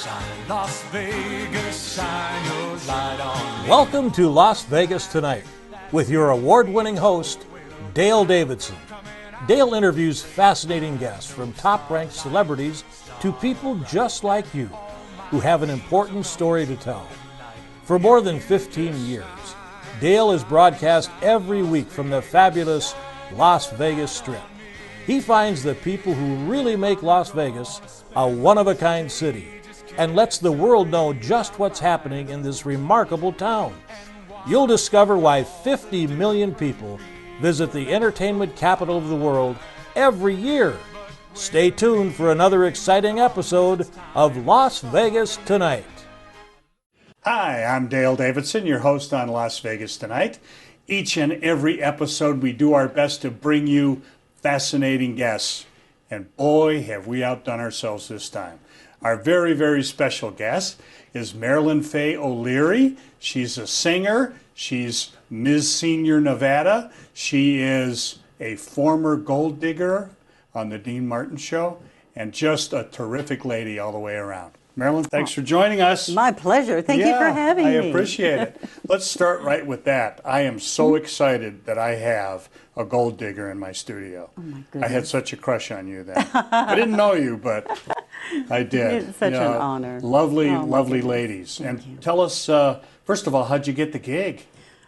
Shine Las Vegas, shine your light on me. Welcome to Las Vegas Tonight with your award-winning host, Dale Davidson. Dale interviews fascinating guests from top-ranked celebrities to people just like you who have an important story to tell. For more than 15 years, Dale has broadcast every week from the fabulous Las Vegas Strip. He finds the people who really make Las Vegas a one-of-a-kind city and lets the world know just what's happening in this remarkable town. You'll discover why 50 million people visit the entertainment capital of the world every year. Stay tuned for another exciting episode of Las Vegas Tonight. Hi, I'm Dale Davidson, your host on Las Vegas Tonight. Each and every episode we do our best to bring you fascinating guests. And boy, have we outdone ourselves this time. Our very, very special guest is Marilyn Faye Oleary. She's a singer. She's Ms. Senior Nevada. She is a former gold digger on the Dean Martin Show and just a terrific lady all the way around. Marilyn, thanks for joining us. My pleasure. Thank you for having me. I appreciate it. Let's start right with that. I am so excited that I have a gold digger in my studio. Oh my goodness. I had such a crush on you then. I didn't know you, but I did. It's such an honor. Lovely, lovely ladies. Thank you. Tell us, first of all, how'd you get the gig?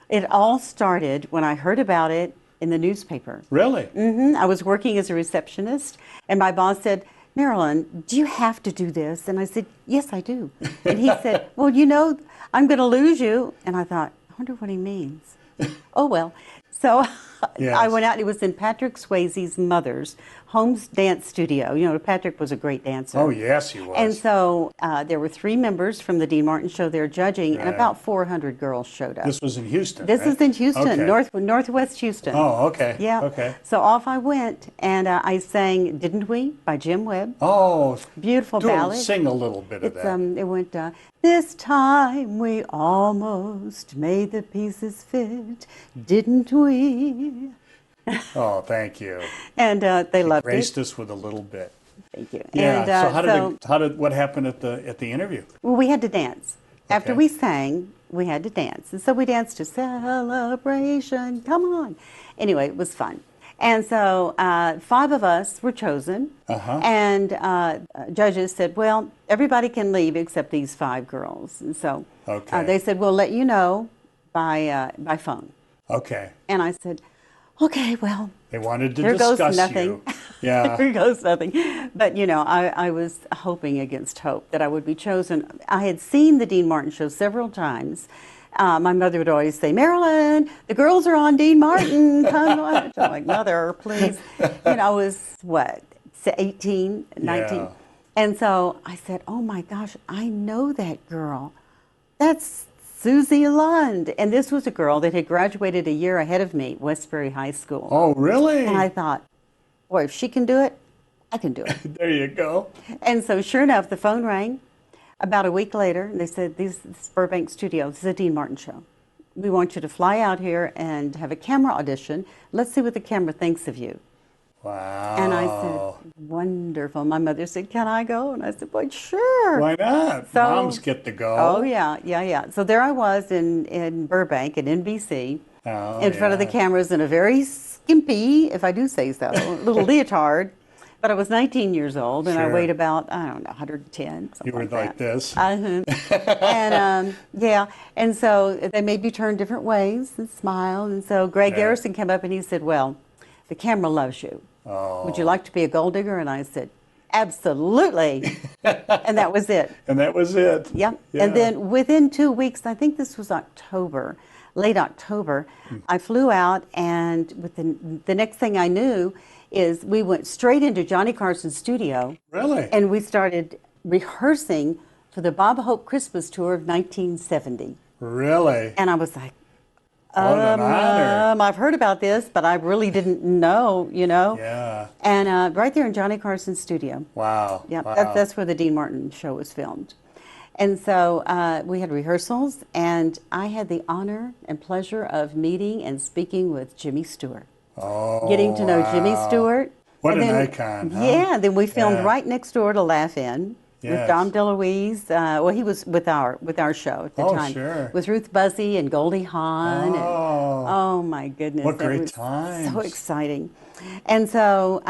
It all started when I heard about it in the newspaper. Really? I was working as a receptionist, and my boss said, Marilyn, do you have to do this? And I said, yes, I do. And he said, well, you know, I'm going to lose you. And I thought, I wonder what he means. Oh, well. So Yes. I went out. It was in Patrick Swayze's mother's home dance studio. You know, Patrick was a great dancer. Oh, yes, he was. And so there were 3 members from the Dean Martin Show there judging, and about 400 girls showed up. This was in Houston, This right? is in Houston, Okay. Northwest Houston. Oh, okay. Yeah. Okay. So off I went, and I sang "Didn't We" by Jim Webb. Oh, Beautiful ballad. Sing a little bit of It's that. it went. This time we almost made the pieces fit, didn't we? Oh, thank you. And they loved Graced it. us with a little bit. Thank you. Yeah. And, So what happened at the interview? well, we had to dance. After Okay. we sang, we had to dance. And so we danced to Celebration, come on. Anyway, it was fun. And so 5 of us were chosen. And judges said, well, everybody can leave except these 5 girls. And so Okay. they said, we'll let you know by phone. Okay. And I said, okay, well, They wanted to there discuss goes nothing. you. Yeah. There goes nothing. But, you know, I was hoping against hope that I would be chosen. I had seen the Dean Martin Show several times. My mother would always say, Marilyn, the girls are on Dean Martin. Come watch. I'm like, Mother, please. You know, I was, 18, 19. Yeah. And so I said, oh, my gosh, I know that girl. That's Susie Lund. And this was a girl that had graduated a year ahead of me, Westbury High School. Oh, really? And I thought, boy, if she can do it, I can do it. There you go. And so sure enough, the phone rang. About a week later, they said, this is Burbank Studio, this is a Dean Martin Show. We want you to fly out here and have a camera audition. Let's see what the camera thinks of you. Wow. And I said, wonderful. My mother said, can I go? And I said, well, sure. Why not? So- Moms get to go. Oh, yeah. So there I was in Burbank at NBC Oh, in front of the yeah. cameras in a very skimpy, if I do say so, little leotard. But I was 19 years old, and I Sure. weighed about, I don't know, 110, something You were like that. this. And and so they made me turn different ways and smile. And so Greg Yeah. Garrison came up and he said, well, the camera loves you. Oh. Would you like to be a gold digger? And I said, absolutely. And that was it. And that was it. Yeah. And then within 2 weeks, I think this was October, late October, I flew out, and within the next thing I knew is we went straight into Johnny Carson's studio. Really? And we started rehearsing for the Bob Hope Christmas tour of 1970. Really? And I was like, What an honor. I've heard about this, but I really didn't know, you know. Yeah. And right there in Johnny Carson's studio. Wow. Yeah, Wow. that's where the Dean Martin Show was filmed. And so we had rehearsals, and I had the honor and pleasure of meeting and speaking with Jimmy Stewart. Oh, Getting to know Jimmy wow. Stewart. What And an then- icon, huh? Yeah, then we filmed Yeah. right next door to Laugh In. Yes. Dom DeLuise. Well, he was with our show at the time. Sure. With Ruth Buzzy and Goldie Hawn. Oh my goodness. What that great was times. So exciting. And so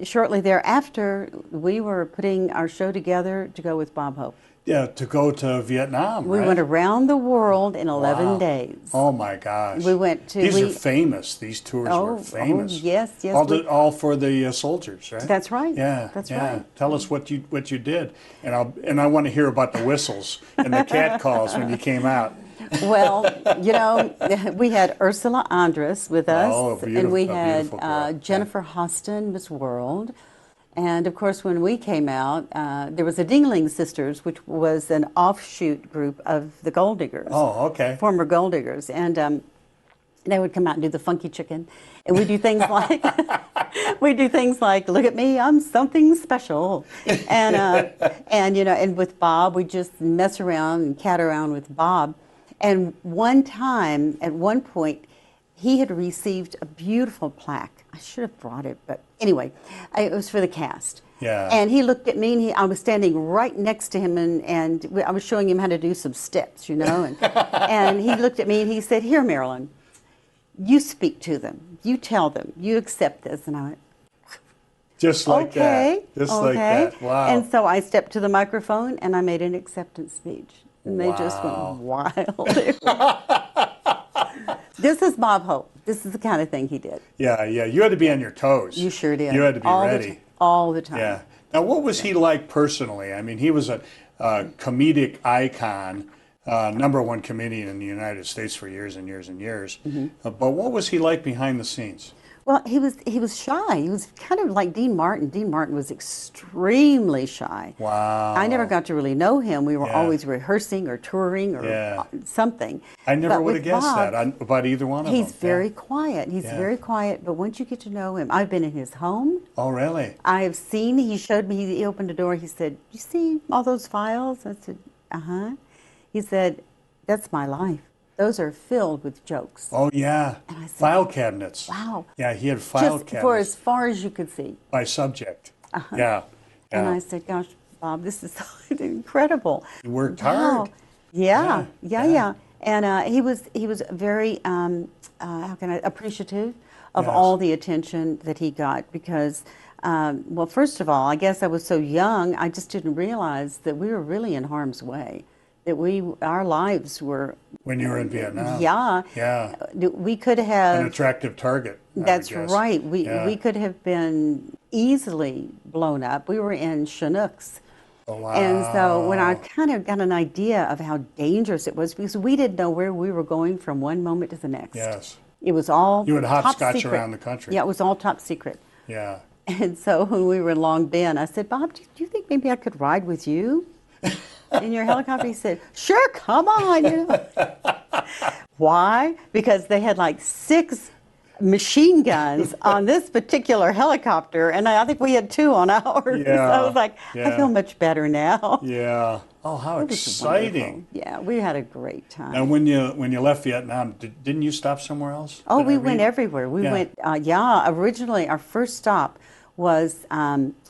shortly thereafter, we were putting our show together to go with Bob Hope. Yeah, to go to Vietnam, We right? went around the world in 11 Wow. days. Oh my gosh. We went to... These are famous. These tours were famous. Yes, yes. All for the soldiers, right? That's right. Yeah, That's yeah. right. Tell us what you did, and I want to hear about the whistles and the cat calls when you came out. Well, we had Ursula Andress with us, and we had Jennifer Hostin, Miss World. And of course, when we came out, there was the Dingling Sisters, which was an offshoot group of the Gold Diggers. Oh, okay. Former Gold Diggers. And they would come out and do the funky chicken. And we do things like, look at me, I'm something special. And, and with Bob, we just mess around and cat around with Bob. And one time, at one point, he had received a beautiful plaque. I should have brought it, but anyway, it was for the cast. Yeah. And he looked at me, and I was standing right next to him, and I was showing him how to do some steps, and he looked at me and he said, "Here, Marilyn, you speak to them. You tell them. You accept this." And I went, just like that. Just like that. Wow. And so I stepped to the microphone and I made an acceptance speech. And they just went wild. This is Bob Hope. This is the kind of thing he did. Yeah, yeah. You had to be on your toes. You sure did. You had to be ready. All the time. Yeah. Now, what was he like personally? I mean, he was a comedic icon, #1 comedian in the United States for years and years and years. But what was he like behind the scenes? Well, he was shy. He was kind of like Dean Martin. Dean Martin was extremely shy. Wow. I never got to really know him. We were always rehearsing or touring or something. I never But would have with guessed Bob, that about either one of them. He's very quiet. He's very quiet. But once you get to know him, I've been in his home. Oh, really? I have seen, he showed me, he opened a door. He said, "You see all those files?" I said, "Uh-huh." He said, "That's my life. Those are filled with jokes." Oh, yeah. And I said, file cabinets. "Wow." Yeah, he had file Just cabinets. for as far as you could see. By subject. Yeah. And I said, "Gosh, Bob, this is incredible." He worked Wow. hard. Yeah. And he was very appreciative of all the attention that he got because, well, first of all, I guess I was so young, I just didn't realize that we were really in harm's way. That our lives were. When you were in Vietnam. Yeah. Yeah. We could have. An attractive target. That's right. We could have been easily blown up. We were in Chinooks. Oh, wow. And so when I kind of got an idea of how dangerous it was, because we didn't know where we were going from one moment to the next. Yes. It was all You would top hopscotch secret. around the country. Yeah, it was all top secret. Yeah. And so when we were in Long Binh, I said, "Bob, do you think maybe I could ride with you in your helicopter?" He said, "Sure, come on." Why? Because they had like 6 machine guns on this particular helicopter, and I think we had 2 on ours. Yeah. So I was like, I feel much better now. Yeah. Oh, how It was exciting. wonderful. Yeah, we had a great time. Now, when you left Vietnam, didn't you stop somewhere else? Oh, Did I we read? went everywhere. We went, originally our first stop was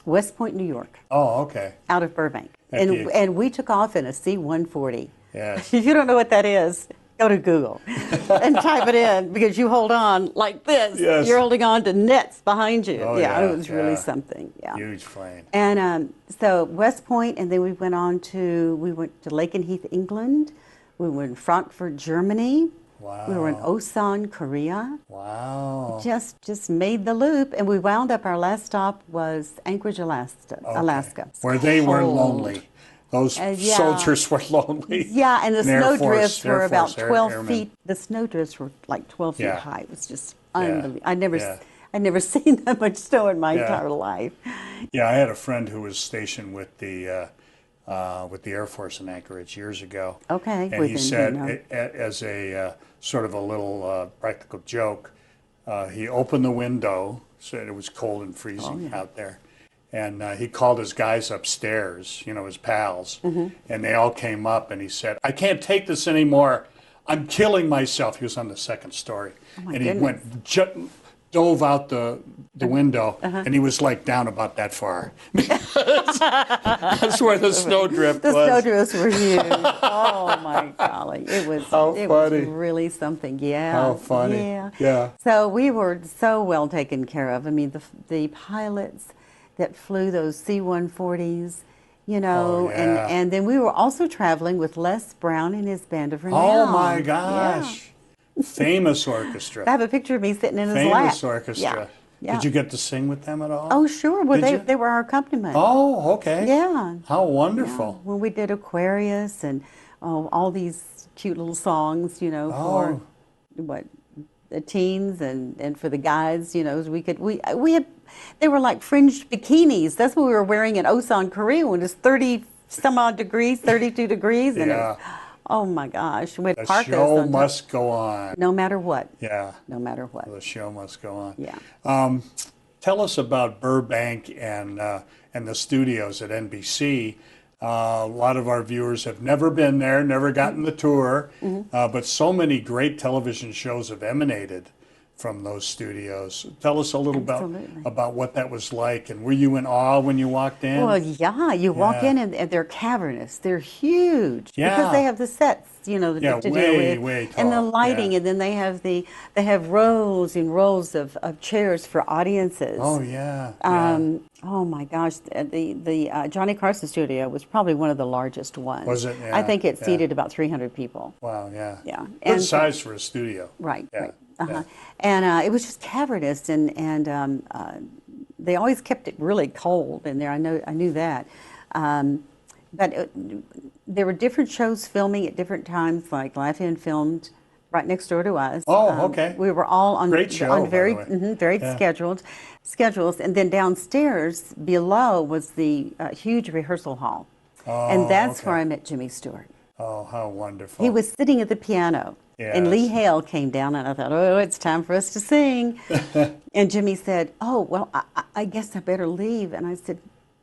West Point, New York, Oh, okay. out of Burbank. At the- And we took off in a C-140. Yes. If you don't know what that is, go to Google and type it in because you hold on like this. Yes. You're holding on to nets behind you. Oh, yeah, yeah, it was really yeah. something. Yeah. Huge plane. And so West Point, and then we went to Lakenheath, England. We were in Frankfurt, Germany. Wow. We were in Osan, Korea. Wow. Just made the loop, and we wound up. Our last stop was Anchorage, Alaska. Okay. Where they were Cold. lonely. Those yeah. soldiers were lonely. Yeah, and the Air snowdrifts Force, were Air about Force, Air- 12 Airmen. feet. The snowdrifts were like 12 feet Yeah. high. It was just Yeah. unbelievable. Yeah. I'd never seen that much snow in my Yeah. entire life. Yeah, I had a friend who was stationed with the Air Force in Anchorage years ago. Okay, And with he him, said, you know. as a sort of a little practical joke, he opened the window, said it was cold and freezing out there, and he called his guys upstairs, his pals, and they all came up, and he said, "I can't take this anymore. I'm killing myself." He was on the second story, my and he goodness. went dove out the window, and he was like down about that far. That's where the snowdrift was. The snowdrifts were huge. Oh my golly, it was really something. Yeah. How funny. Yeah. Yeah. So we were so well taken care of. I mean, the pilots that flew those C-140s, you know, Oh, yeah. and then we were also traveling with Les Brown and his band of renown. Oh my gosh. Famous orchestra. I have a picture of me sitting in his lap. Famous orchestra. Yeah. Yeah. Did you get to sing with them at all? Oh, sure. Well, Did you? they were our accompaniment. Oh, okay. Yeah. How wonderful. Yeah. When we did Aquarius and all these cute little songs, you know, for the teens and for the guys, you know, we had they were like fringed bikinis. That's what we were wearing in Osan, Korea when it's 30 some odd degrees, 32 degrees, and Yeah. oh my gosh, we had The parkas show on top. must go on. No matter what. Yeah. No matter what. The show must go on. Yeah. Tell us about Burbank and the studios at NBC. A lot of our viewers have never been there, never gotten the tour, but so many great television shows have emanated from those studios. Tell us a little about what that was like, and were you in awe when you walked in? Well, yeah, you walk in and they're cavernous. They're huge because they have the sets, you know, to deal with, way and the tall. lighting, and then they have rows and rows of chairs for audiences. Oh yeah. Oh my gosh, the Johnny Carson studio was probably one of the largest ones. Was it? Yeah, I think it seated about 300 people. Wow, yeah. Yeah. Good size for a studio. Right, Yeah. right. And it was just cavernous, and they always kept it really cold in there. I knew that. But there were different shows filming at different times, like Lafayette filmed right next door to us. Oh, okay. We were all on, Great show, on very, by the way. very Yeah. schedules, and then downstairs below was the huge rehearsal hall, Oh, and that's okay. where I met Jimmy Stewart. Oh, how wonderful. He was sitting at the piano, and Lee Yes. Hale came down, and I thought, oh, it's time for us to sing. And Jimmy said, oh, well, I guess I better leave. And I said,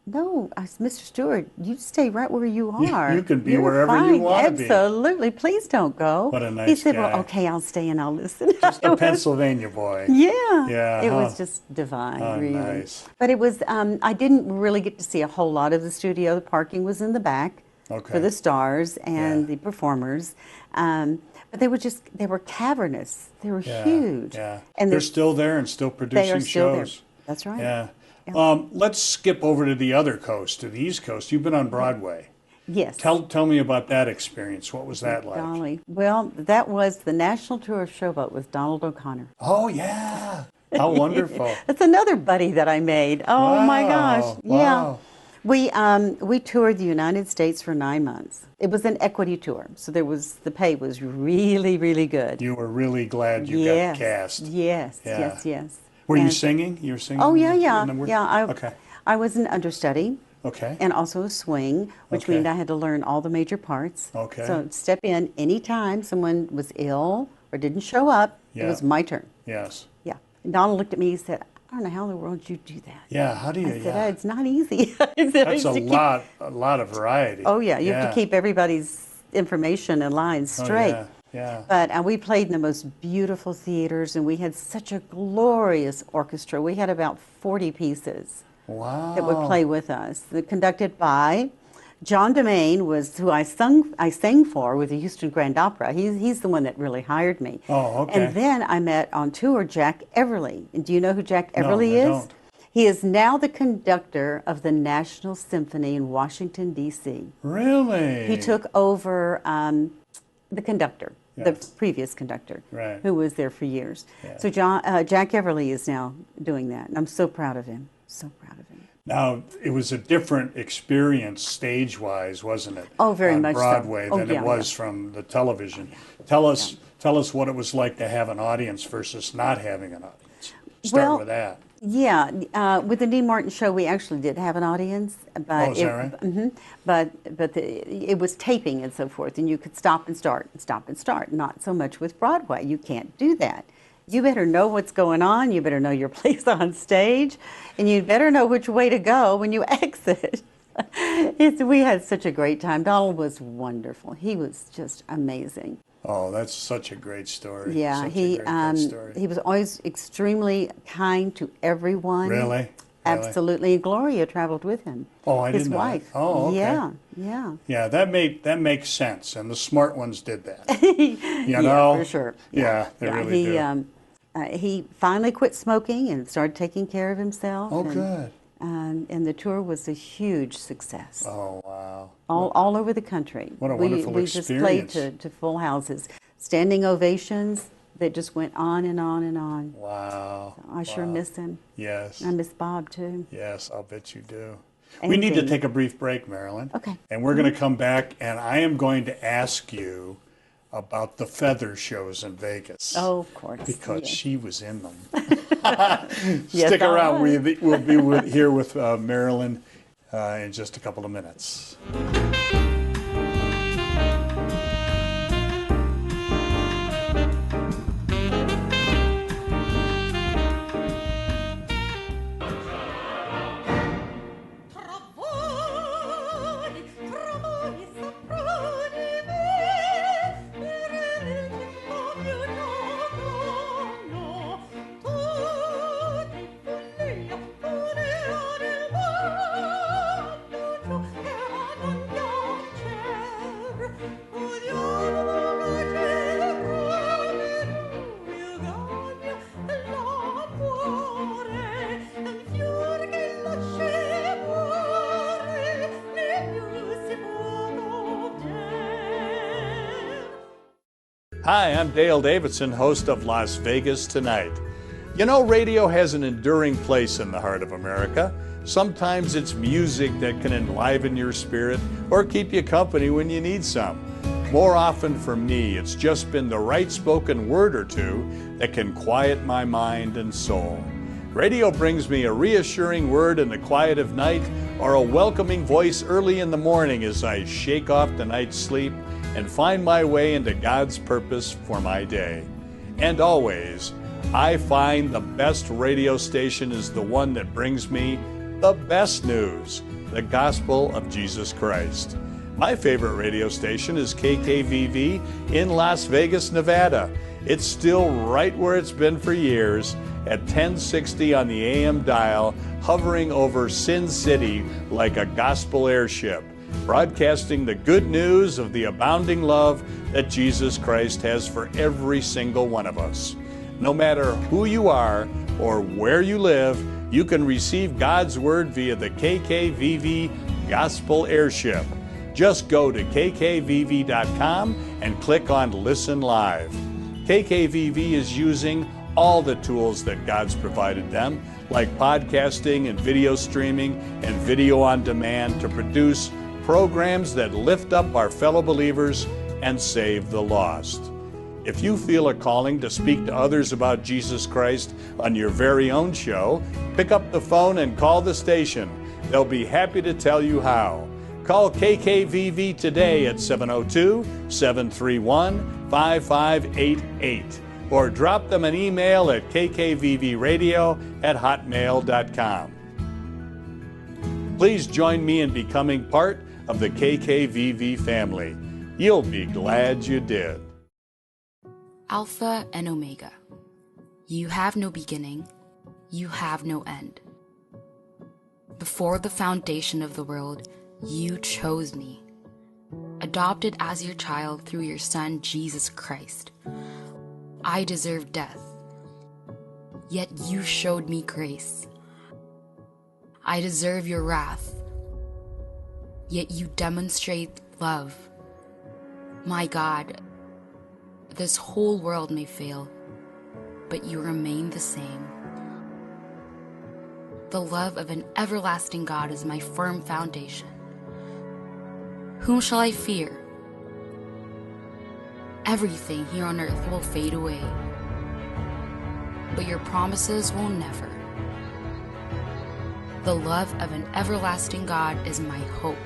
no, Mr. Stewart, you stay right where you are. You can be You're wherever you fine. wanna be." Absolutely, please don't go. What a nice He said, guy. well, okay, I'll stay and I'll listen. Just a Pennsylvania boy. Yeah, Yeah, it huh. was just divine, Oh, really. nice. But it was, I didn't really get to see a whole lot of the studio. The parking was in the back for the stars and the performers. But they were cavernous. They were huge. Yeah. And they're still there and still producing they are still there. shows. That's right. Yeah. Let's skip over to the other coast, to the East Coast. You've been on Broadway. Yes. Tell me about that experience. What was that like? Golly. Well, that was the National Tour of Showboat with Donald O'Connor. Oh, yeah. How wonderful. That's another buddy that I made. Oh my gosh. Wow. Yeah. We toured the United States for 9 months. It was an equity tour, so the pay was really, really good. You were really glad you got cast. Yes, Yeah. yes. Were you And- singing? You were singing? Oh yeah, yeah, in the work? yeah. Okay. I was an understudy. Okay. And also a swing, which Okay. meant I had to learn all the major parts. Okay. So step in anytime someone was ill or didn't show up, it Yeah. was my turn. Yes. Yeah. And Donald looked at me and said, I don't know how in the world you do that. Yeah. How do you? I said, Yeah. it's not easy. I said, I That's used a to keep- lot of variety. Oh yeah, you have to keep everybody's information and lines Oh, straight. Yeah. But we played in the most beautiful theaters, and we had such a glorious orchestra. We had about 40 pieces Wow. that would play with us. Conducted by John DeMaine, was who I sang for with the Houston Grand Opera. He's the one that really hired me. Oh, okay. And then I met on tour Jack Everly. And do you know who Jack No, Everly I is? don't. He is now the conductor of the National Symphony in Washington, D.C. Really? He took over the conductor, the Yes. previous conductor, Right. who was there for years. Yeah. So Jack Everly is now doing that, and I'm so proud of him. So proud of him. Now, it was a different experience stage-wise, wasn't it? Oh, very on much so. Broadway Oh, than yeah, it was from the television. Tell us what it was like to have an audience versus not having an audience. Start with that. Yeah, with the Dean Martin show, we actually did have an audience, but Oh, is that right? but it was taping and so forth, and you could stop and start and stop and start. Not so much with Broadway. You can't do that. You better know what's going on. You better know your place on stage, and you better know which way to go when you exit. We had such a great time. Donald was wonderful. He was just amazing. Oh, that's such a great story. Yeah, Such a great story. he was always extremely kind to everyone. Really? Absolutely. Gloria traveled with him. Oh, I his didn't know that. wife. Oh, okay. Yeah, yeah. Yeah, that makes sense, and the smart ones did that. Yeah, know? for sure. Yeah, they really do. He finally quit smoking and started taking care of himself. Oh, good. And the tour was a huge success. Oh, wow. All over the country. What a wonderful we experience. just played to full houses, standing ovations that just went on and on and on. Wow. So I sure miss him. Yes. I miss Bob too. Yes, I'll bet you do. And We need to Dean. take a brief break, Marilyn. Okay. And we're going to come back, and I am going to ask you about the feather shows in Vegas. Oh, of course. Because yes. she was in them. Yes, Stick I around. was. We'll be here with Marilyn in just a couple of minutes. Hi, I'm Dale Davidson, host of Las Vegas Tonight. You know, radio has an enduring place in the heart of America. Sometimes it's music that can enliven your spirit or keep you company when you need some. More often for me, it's just been the right spoken word or two that can quiet my mind and soul. Radio brings me a reassuring word in the quiet of night or a welcoming voice early in the morning as I shake off the night's sleep and find my way into God's purpose for my day. And always, I find the best radio station is the one that brings me the best news, the gospel of Jesus Christ. My favorite radio station is KKVV in Las Vegas, Nevada. It's still right where it's been for years at 1060 on the AM dial, hovering over Sin City like a gospel airship, broadcasting the good news of the abounding love that Jesus Christ has for every single one of us. No matter who you are or where you live, you can receive God's Word via the KKVV Gospel Airship. Just go to kkvv.com and click on Listen Live. KKVV is using all the tools that God's provided them, like podcasting and video streaming and video on demand, to produce programs that lift up our fellow believers and save the lost. If you feel a calling to speak to others about Jesus Christ on your very own show, pick up the phone and call the station. They'll be happy to tell you how. Call KKVV today at 702-731-5588 or drop them an email at kkvvradio@hotmail.com. Please join me in becoming part of the KKVV family. You'll be glad you did. Alpha and Omega. You have no beginning, you have no end. Before the foundation of the world, you chose me, adopted as your child through your Son, Jesus Christ. I deserved death, yet you showed me grace. I deserve your wrath, yet you demonstrate love. My God, this whole world may fail, but you remain the same. The love of an everlasting God is my firm foundation. Whom shall I fear? Everything here on earth will fade away, but your promises will never. The love of an everlasting God is my hope.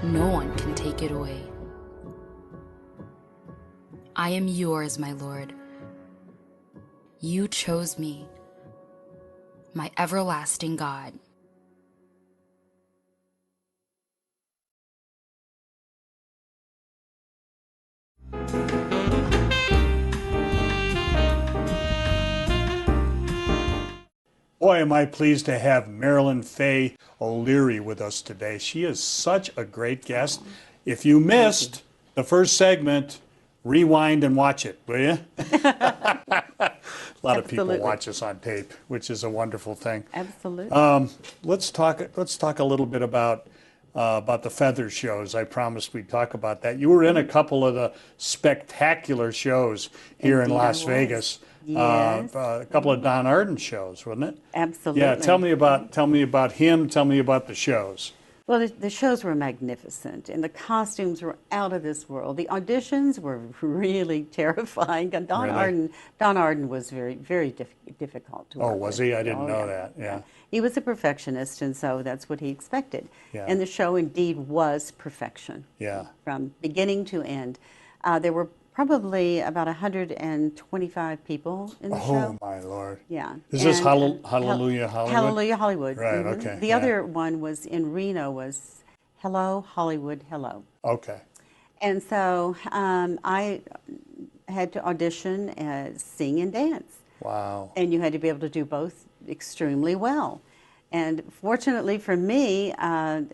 No one can take it away. I am yours, my Lord. You chose me, my everlasting God. Boy, am I pleased to have Marilyn Faye Oleary with us today. She is such a great guest. If you missed the first segment, rewind and watch it, will you? A lot of people watch us on tape, which is a wonderful thing. Absolutely. Let's talk a little bit about the feather shows. I promised we'd talk about that. You were in a couple of the spectacular shows here in Las Vegas. Yes. A couple of Don Arden shows, wasn't it? Absolutely. Yeah. Tell me about him. Tell me about the shows. Well, the shows were magnificent, and the costumes were out of this world. The auditions were really terrifying. And Don Arden was very, very difficult to work with. Was he? I didn't know that. Yeah. He was a perfectionist, and so that's what he expected. Yeah. And the show indeed was perfection. Yeah. From beginning to end. There were probably about 125 people in the show. Oh, my Lord. Yeah. Is this Hallelujah Hollywood? Hallelujah Hollywood. Right, Mhm. okay. The other one was in Reno, was Hello Hollywood Hello. Okay. And so I had to audition, sing and dance. Wow. And you had to be able to do both extremely well. And fortunately for me,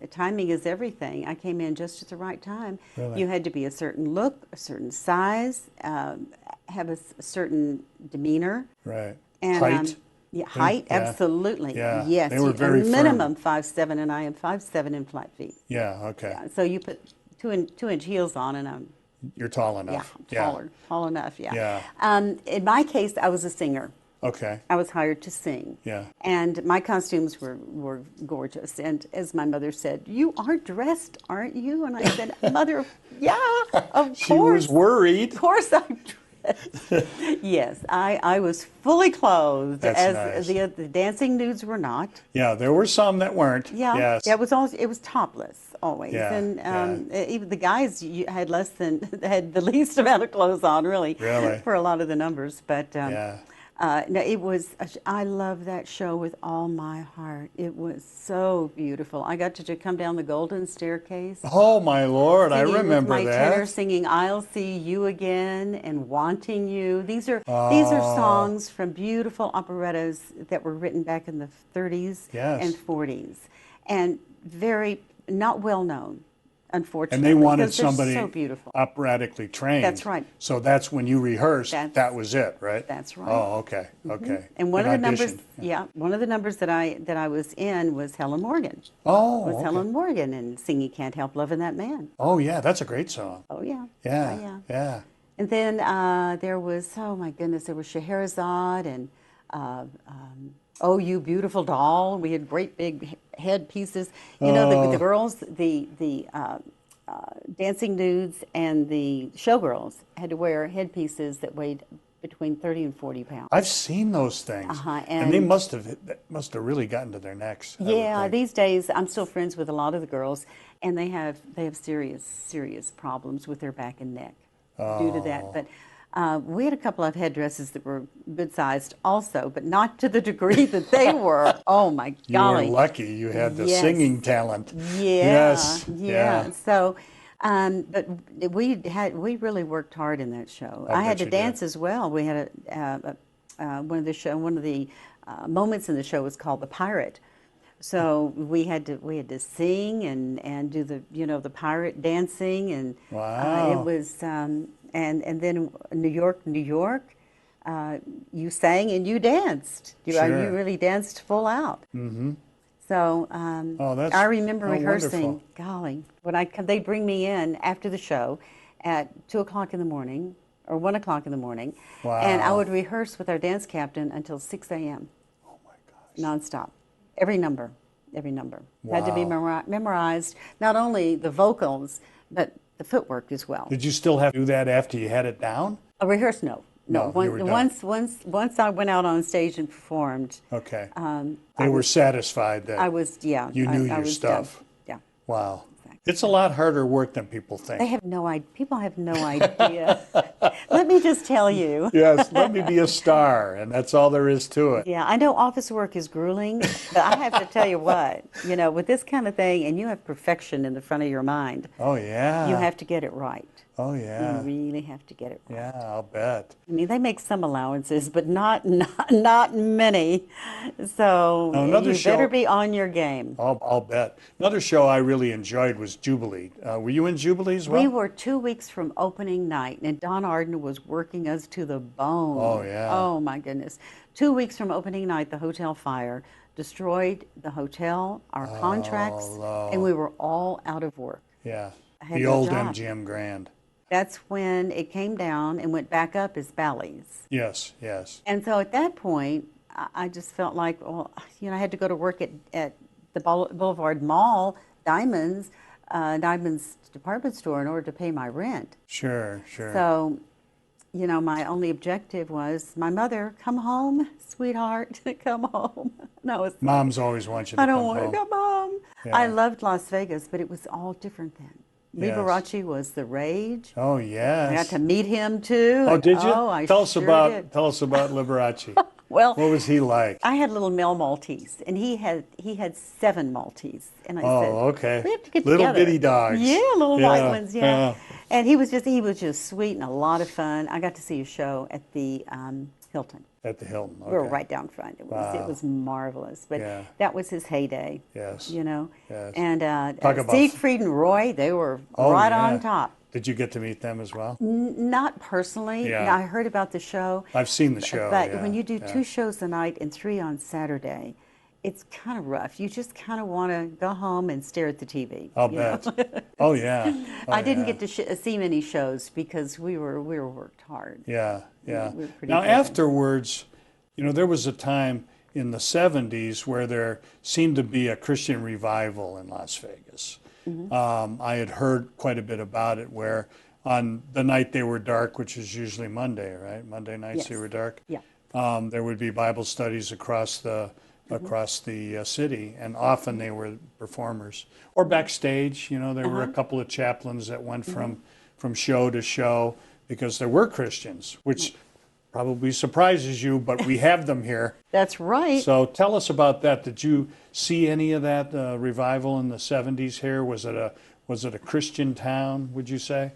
timing is everything. I came in just at the right time. Really? You had to be a certain look, a certain size, have a certain demeanor. Right. And, Height? Yeah, height, Yeah. Absolutely. Yeah. Yes. They were very minimum 5'7", and I am 5'7" in flat feet. Yeah, okay. Yeah, so you put two-inch heels on, and I'm You're tall enough. tall enough. Yeah. Yeah. In my case, I was a singer. Okay. I was hired to sing. Yeah. And my costumes were gorgeous. And as my mother said, "You are dressed, aren't you?" And I said, "Mother, yeah, of course." She was worried. Of course I'm dressed. Yes, I was fully clothed. That's nice. The dancing nudes were not. Yeah, there were some that weren't. Yeah. Yes. Yeah, it was topless always. Yeah, And even the guys had had the least amount of clothes on, really. Really? For a lot of the numbers. But Yeah. no, it was. I love that show with all my heart. It was so beautiful. I got to come down the golden staircase. Oh, my Lord, I remember with my that. tenor singing "I'll See You Again" and "Wanting You." These are songs from beautiful operettas that were written back in the 30s and 40s, and very not well known. Unfortunately, And they wanted because they're somebody so beautiful. operatically trained. That's right. So that's when you rehearsed. That was it, right? That's right. Oh, okay, okay. And one of the numbers, audition. one of the numbers that I was in was Helen Morgan. Oh, Was okay. Helen Morgan and singing "Can't Help Loving That Man." Oh, yeah, that's a great song. Oh yeah. Yeah, Oh, yeah. yeah. And then there was, oh my goodness, there was Scheherazade and "Oh You Beautiful Doll." We had great big head pieces. You know, the girls, the dancing nudes and the showgirls had to wear headpieces that weighed between 30 and 40 pounds. I've seen those things, and they must have really gotten to their necks. I would Yeah, think. these days I'm still friends with a lot of the girls, and they have serious problems with their back and neck due to that. But we had a couple of headdresses that were good sized also, but not to the degree that they were. Oh my golly! You were lucky. You had the Yes. singing talent. Yeah, Yes. yeah. So, but we really worked hard in that show. I had bet to you dance did. as well. We had one of the moments in the show was called the Pirate. So we had to sing and do the pirate dancing, and Wow. it was and then New York, you sang and you danced. You Sure. really danced full out. Mm-hmm. So that's I remember rehearsing. wonderful. Golly, when they'd bring me in after the show at 2:00 in the morning or 1:00 in the morning, and I Wow. would rehearse with our dance captain until 6 a.m. Oh my gosh. nonstop. Every number. Had to be Wow. memorized. Not only the vocals, but the footwork as well. Did you still have to do that after you had it down? A rehearse, no. No, you were done. Once I went out on stage and performed, Okay. They were satisfied that I was you knew I your was stuff. done. Yeah. Wow. It's a lot harder work than people think. They have no idea. People have no idea. Let me just tell you. Yes, let me be a star, and that's all there is to it. Yeah, I know office work is grueling, but I have to tell you what, with this kind of thing, and you have perfection in the front of your mind, Oh, yeah. you have to get it right. Oh, yeah. You really have to get it right. Yeah, I'll bet. I mean, they make some allowances, but not many. So Now, another you show- better be on your game. I'll bet. Another show I really enjoyed was Jubilee. Were you in Jubilee as well? We were 2 weeks from opening night, and Don Arden was working us to the bone. Oh, yeah. Oh, my goodness. 2 weeks from opening night, the hotel fire destroyed the hotel, our contracts, no. and we were all out of work. Yeah. I had The no old job. MGM Grand. That's when it came down and went back up as Bally's. Yes, yes. And so at that point, I just felt like, well, you know, I had to go to work at the Boulevard Mall, Diamonds department store in order to pay my rent. Sure, sure. So, you know, my only objective was, my mother, come home, sweetheart, come home. No, it's Moms always want you to I come don't want home. to come home. Yeah. I loved Las Vegas, but it was all different then. Yes. Liberace was the rage. Oh, I got yes. to meet him too. Oh, and- did you? Oh, I tell us sure about did. Liberace. Well, What was he like? I had little male Maltese, and he had 7 Maltese, and I Oh, said, okay. we have to get Little together. bitty dogs. Yeah, little Yeah, white ones. Yeah. yeah. And he was just sweet and a lot of fun. I got to see a show at the Hilton. At the Hilton. Okay. We were right down front. It was marvelous. But Yeah. that was his heyday. Yes. You know. Yes. And Talk about- Siegfried and Roy, they were Oh, right yeah. on top. Did you get to meet them as well? Not personally. Yeah. I heard about the show. I've seen the show. But yeah, when you do yeah. 2 shows a night and 3 on Saturday, it's kind of rough. You just kind of want to go home and stare at the TV. I'll you know? bet. Oh, yeah. Oh, I didn't yeah. get to see many shows because we were worked hard. Yeah, yeah. we were pretty Now, busy. afterwards, you know, there was a time in the 70s where there seemed to be a Christian revival in Las Vegas. Mm-hmm. I had heard quite a bit about it where on the night they were dark, which is usually Monday, right? Monday nights they Yes. were dark. Yeah. There would be Bible studies across the city, and often they were performers or backstage. You know, there were a couple of chaplains that went from show to show because there were Christians, which probably surprises you, but we have them here. That's right. So tell us about that. Did you see any of that revival in the 70s here? Was it a Christian town, would you say?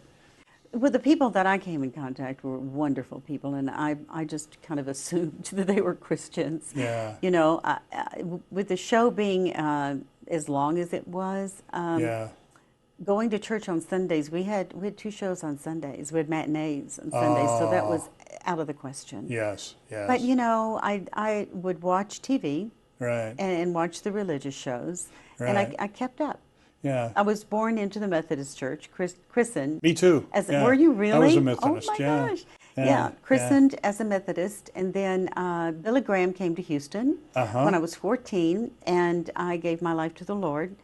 Well, the people that I came in contact were wonderful people, and I just kind of assumed that they were Christians. Yeah. You know, with the show being as long as it was, Yeah. going to church on Sundays, we had 2 shows on Sundays. We had matinees on Sundays, so that was out of the question. Yes, yes. But you know, I would watch TV Right. and watch the religious shows, and Right. I kept up. Yeah. I was born into the Methodist Church, christened. Me too. Were you really? I was a Methodist, Oh my yeah. gosh. Yeah, Yeah, christened as a Methodist, and then Billy Graham came to Houston when I was 14, and I gave my life to the Lord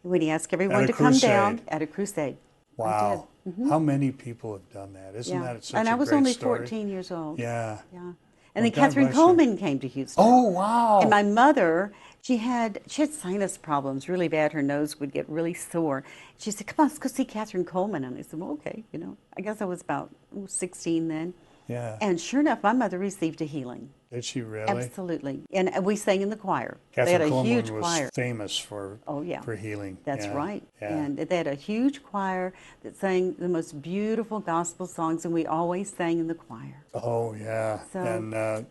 when he asked everyone a to come down crusade. at a crusade. Wow. How many people have done that? Isn't Yeah, that such and a I was great only story? 14 years old. Yeah. Yeah. Well, And then God Catherine bless you. Coleman came to Houston. Oh, wow. And my mother, she had sinus problems really bad. Her nose would get really sore. She said, "Come on, let's go see Catherine Coleman." And I said, "Well, okay." You know, I guess I was about 16 then. Yeah. And sure enough, my mother received a healing. Did she really? Absolutely. And we sang in the choir. Catherine they had a Coleman huge was choir. famous for Oh, yeah. for healing. That's Yeah, right. Yeah. And they had a huge choir that sang the most beautiful gospel songs, and we always sang in the choir. Oh yeah. So-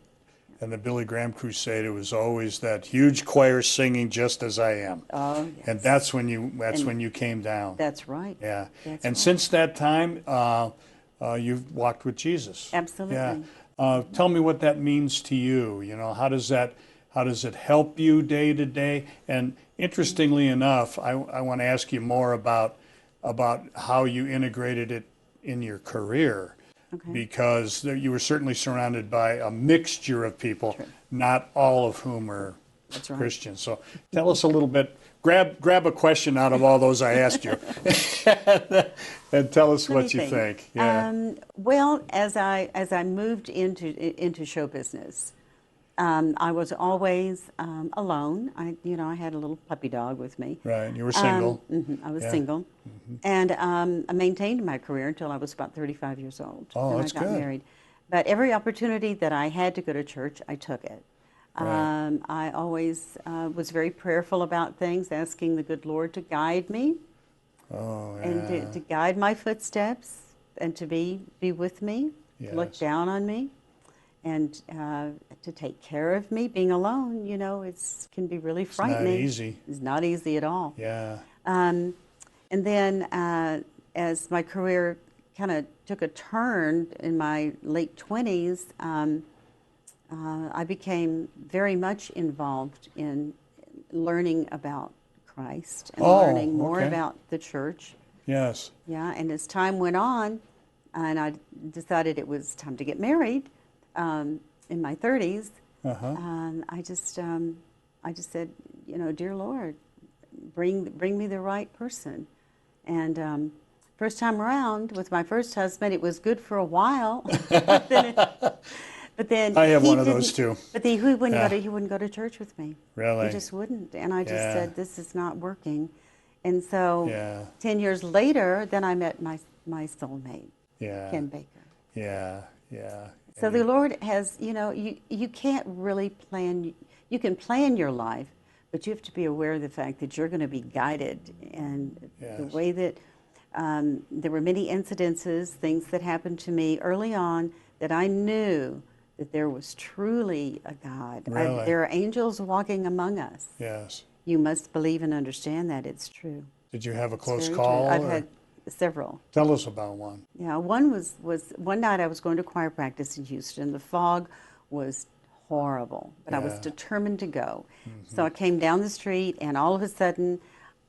And the Billy Graham Crusade, it was always that huge choir singing "Just as I Am." Oh, yes. And that's when you came down. That's right. Yeah. That's And right. since that time, you've walked with Jesus. Absolutely. Yeah. Tell me what that means to you. You know, how does it help you day to day? And interestingly enough, I want to ask you more about how you integrated it in your career. Okay. Because you were certainly surrounded by a mixture of people, not all of whom are That's right. Christians. So tell us a little bit. Grab a question out of all those I asked you, and tell us what you think. Yeah. Well, as I moved into show business, I was always alone. I had a little puppy dog with me. Right. You were single. I was Yeah. single, and I maintained my career until I was about 35 years old. Oh, then that's I got good. married. But every opportunity that I had to go to church, I took it. Right. I always was very prayerful about things, asking the good Lord to guide me Oh, yeah. and to guide my footsteps. and to be with me, to look Yes. down on me, and to take care of me. Being alone, can be really frightening. Not easy. It's not easy at all. Yeah. And then as my career kind of took a turn in my late 20s, I became very much involved in learning about Christ and learning more okay. about the church. Yes. Yeah, and as time went on, and I decided it was time to get married in my 30s, I just said, dear Lord, bring me the right person. And first time around with my first husband, it was good for a while. But then I have he one of those didn't- too. But then he wouldn't Yeah. he wouldn't go to church with me. Really? He just wouldn't. And I just Yeah. said, this is not working. And so Yeah. 10 years later, then I met my soulmate, Yeah. Ken Baker. Yeah. Yeah. So the Lord has, you can't really plan, you can plan your life, but you have to be aware of the fact that you're going to be guided. And the Yes. way that there were many incidences, things that happened to me early on that I knew that there was truly a God. Really? There are angels walking among us. Yes. You must believe and understand that it's true. Did you have a close Very call? true. I've or- had several. Tell us about one. Yeah, one was one night I was going to choir practice in Houston. The fog was horrible, but I was Yeah. determined to go. So I came down the street, and all of a sudden,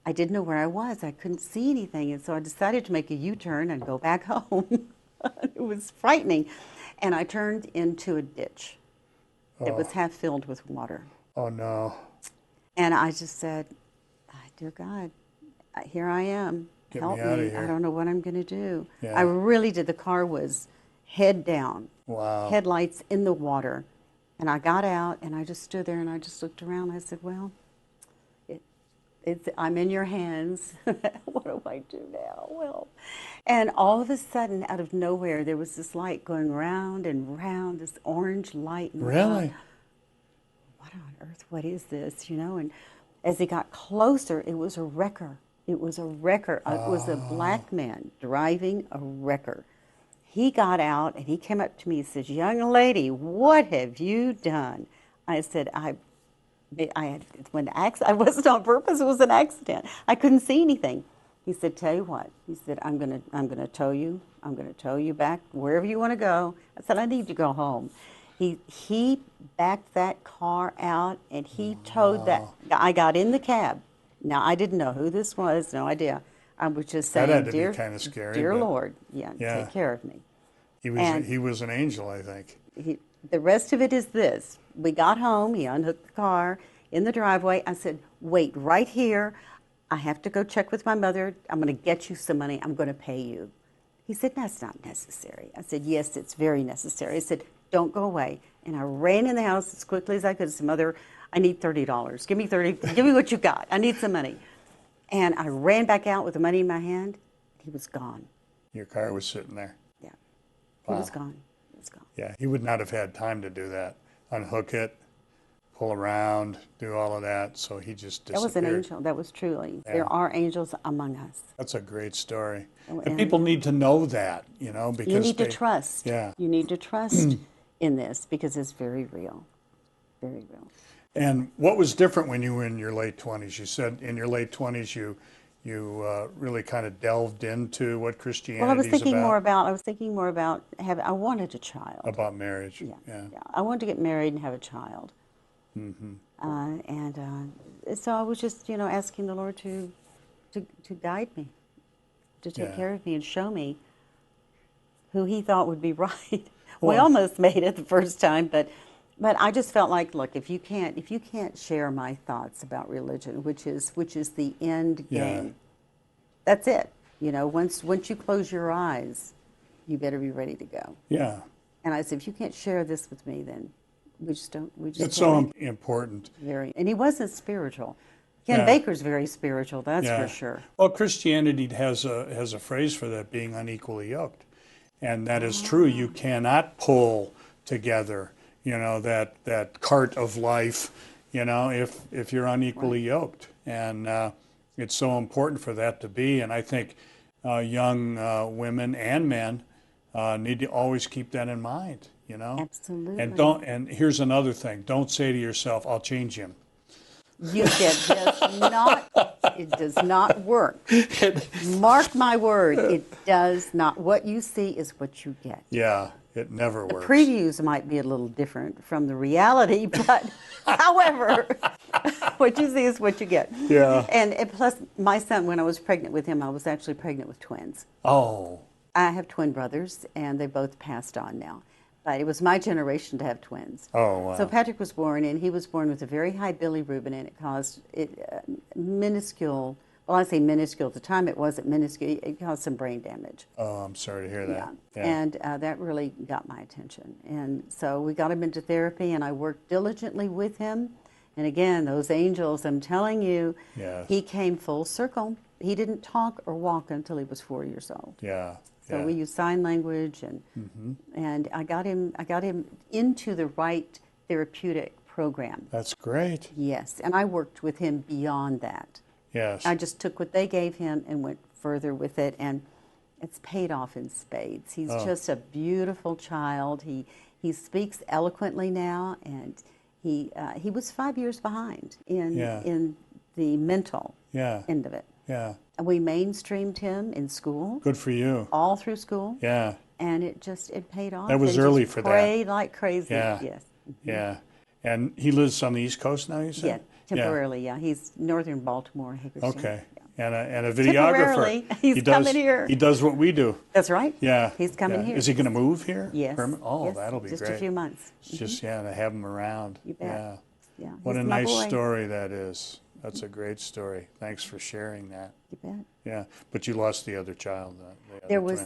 I didn't know where I was. I couldn't see anything, and so I decided to make a U-turn and go back home. It was frightening, and I turned into a ditch that was half filled with water. Oh no. And I just said, dear God, here I am. Get Help me outta me. here. I don't know what I'm going to do. Yeah. I really did. The car was head down, Wow. headlights in the water. And I got out and I just stood there and I just looked around. I said, well, I'm in your hands. What do I do now? Well, and all of a sudden, out of nowhere, there was this light going round and round, this orange light. And I Really? thought, what on earth? What is this? And as it got closer, it was a wrecker. It was a wrecker. It was a black man driving a wrecker. He got out and he came up to me and says, young lady, what have you done? I said, I wasn't on purpose. It was an accident. I couldn't see anything. He said, tell you what. He said, I'm gonna tow you. I'm gonna tow you back wherever you want to go. I said, I need to go home. He backed that car out and he towed that. I got in the cab. Now I didn't know who this was. No idea. I was just saying, That had to dear, be kind of scary. dear but Lord, Yeah. take care of me. He and- was an angel, I think. The rest of it is this. We got home. He unhooked the car in the driveway. I said, wait right here. I have to go check with my mother. I'm going to get you some money. I'm going to pay you. He said, that's not necessary. I said, yes, it's very necessary. I said, don't go away. And I ran in the house as quickly as I could. I said, Mother, I need $30. Give me $30. Give me what you got. I need some money. And I ran back out with the money in my hand. He was gone. Your car was sitting there. Yeah. He was gone. He was gone. Yeah, he would not have had time to do that. Unhook it, pull around, do all of that. So he just disappeared. That was an angel. That was truly. Yeah. There are angels among us. That's a great story. Oh, And and- people need to know that, because You need to they- trust. Yeah. You need to trust in this because it's very real. Very real. And what was different when you were in your late 20s? You said in your late 20s you really kind of delved into what Christianity Well, I was is thinking about. more about I wanted a child. About marriage. Yeah. I wanted to get married and have a child. Mm-hmm. So I was just, asking the Lord to guide me, to take Yeah. care of me and show me who He thought would be right. We Well- almost made it the first time, but I just felt like, look, if you can't share my thoughts about religion, which is the end Yeah. game, that's it. Once you close your eyes, you better be ready to go. Yeah. And I said, if you can't share this with me, then we just It's can't so make it. important. And he wasn't spiritual. Ken Yeah. Baker's very spiritual, that's Yeah. for sure. Well, Christianity has a phrase for that, being unequally yoked. And that is true. You cannot pull together, that cart of life, if you're unequally yoked. And it's so important for that to be. And I think young women and men need to always keep that in mind, you know? Absolutely. And here's another thing. Don't say to yourself, I'll change him. It does not work. Mark my word, it does not. What you see is what you get. Yeah, it never works. Previews might be a little different from the reality, but however, what you see is what you get. Yeah. And plus, my son, when I was pregnant with him, I was actually pregnant with twins. Oh. I have twin brothers, and they both passed on now. But it was my generation to have twins. Oh, wow. So Patrick was born, and he was born with a very high bilirubin, and it caused minuscule. Well, I say minuscule. At the time, it wasn't minuscule. It caused some brain damage. Oh, I'm sorry to hear that. Yeah. And that really got my attention. And so we got him into therapy, and I worked diligently with him. And again, those angels, I'm telling you, Yes. he came full circle. He didn't talk or walk until he was 4 years old. Yeah. So yeah. we used sign language, and I got him into the right therapeutic program. That's great. Yes, and I worked with him beyond that. Yes. I just took what they gave him and went further with it, and it's paid off in spades. He's just a beautiful child. He speaks eloquently now, and he was 5 years behind in the mental end of it. Yeah. And we mainstreamed him in school. Good for you. All through school. Yeah. And it paid off. That was And early just for that. prayed like crazy. Yeah. Yes. Yeah. And he lives on the East Coast now, you Yeah, said? temporarily, yeah. He's northern Baltimore, Hagerstown. Okay. Yeah. And a videographer. Temporarily. He's coming here. He does what we do. That's right. Yeah. He's coming here. Is he going to move here? Yes. Oh, Yes. that'll be just great. a few months. Just, to have him around. You bet. Yeah. Yeah. What he's a my nice boy. story that is. That's a great story. Thanks for sharing that. You bet. Yeah. But you lost the other child. There was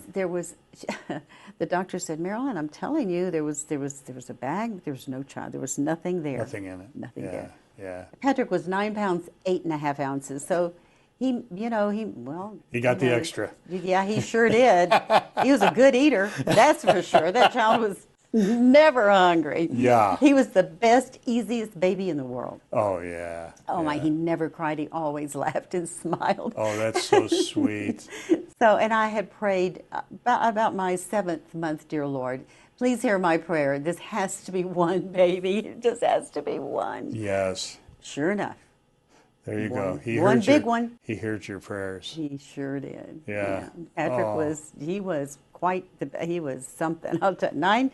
the doctor said, Marilyn, I'm telling you, there was a bag, but there was no child. There was nothing there. Nothing in it. Nothing Yeah. there. Yeah. Patrick was 9 pounds, 8.5 ounces. So he got the extra. Yeah, he sure did. He was a good eater, that's for sure. That child was never hungry. Yeah. He was the best, easiest baby in the world. Oh, yeah. Oh, yeah. my, he never cried. He always laughed and smiled. Oh, that's so sweet. So, and I had prayed about my 7th month, dear Lord, please hear my prayer. This has to be one baby. It just has to be one. Yes. Sure enough. There you go. One big one. He heard your prayers. He sure did. Yeah. Patrick was he was something. I'll tell you, 9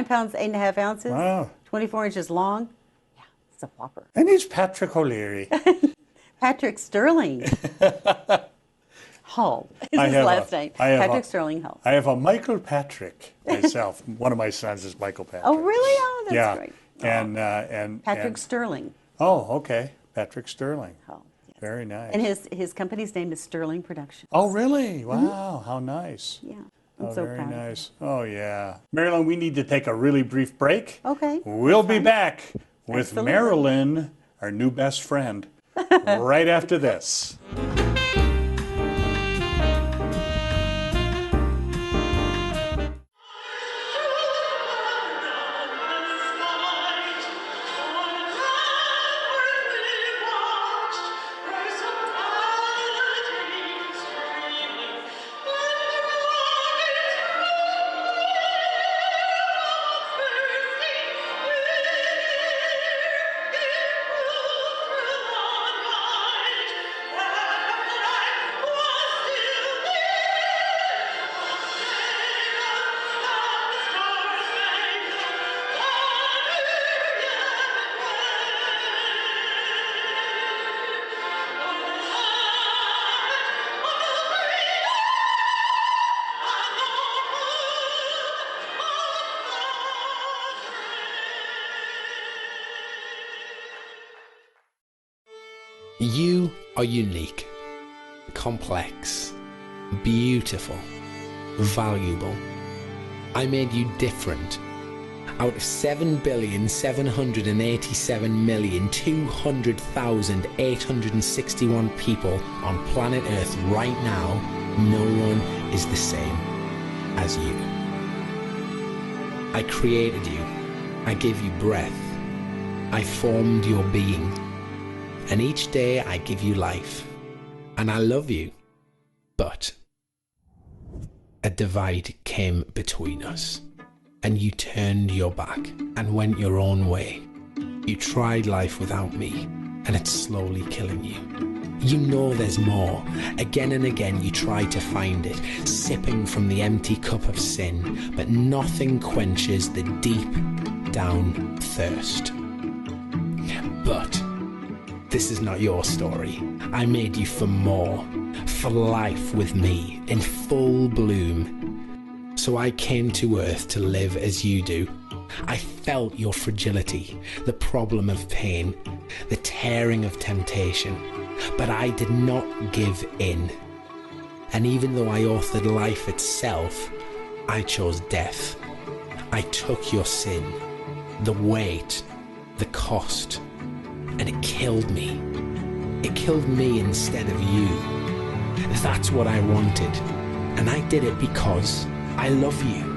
pounds, 8.5 ounces. Wow. 24 inches long. Yeah, it's a whopper. And he's Patrick O'Leary. Patrick Sterling. Hull is his last name. Patrick Sterling Hull. I have a Michael Patrick myself. One of my sons is Michael Patrick. Oh, really? Oh, that's great. And Patrick Sterling. Oh, okay. Patrick Sterling. Hull. Yes. Very nice. And his company's name is Sterling Productions. Oh, really? Wow. How nice. Yeah. I'm Oh, so very proud of nice. Oh, yeah. Marilyn, we need to take a really brief break. Okay. We'll be back with Absolutely. Marilyn, our new best friend, right after this. You are unique, complex, beautiful, valuable. I made you different. Out of 7,787,200,861 people on planet Earth right now, no one is the same as you. I created you. I gave you breath. I formed your being. And each day I give you life. And I love you. But a divide came between us, and you turned your back and went your own way. You tried life without me, and it's slowly killing you. You know there's more. Again and again you try to find it, sipping from the empty cup of sin, but nothing quenches the deep down thirst. But this is not your story. I made you for more, for life with me in full bloom. So I came to earth to live as you do. I felt your fragility, the problem of pain, the tearing of temptation, but I did not give in. And even though I authored life itself, I chose death. I took your sin, the weight, the cost, and it killed me. It killed me instead of you. That's what I wanted, and I did it because I love you.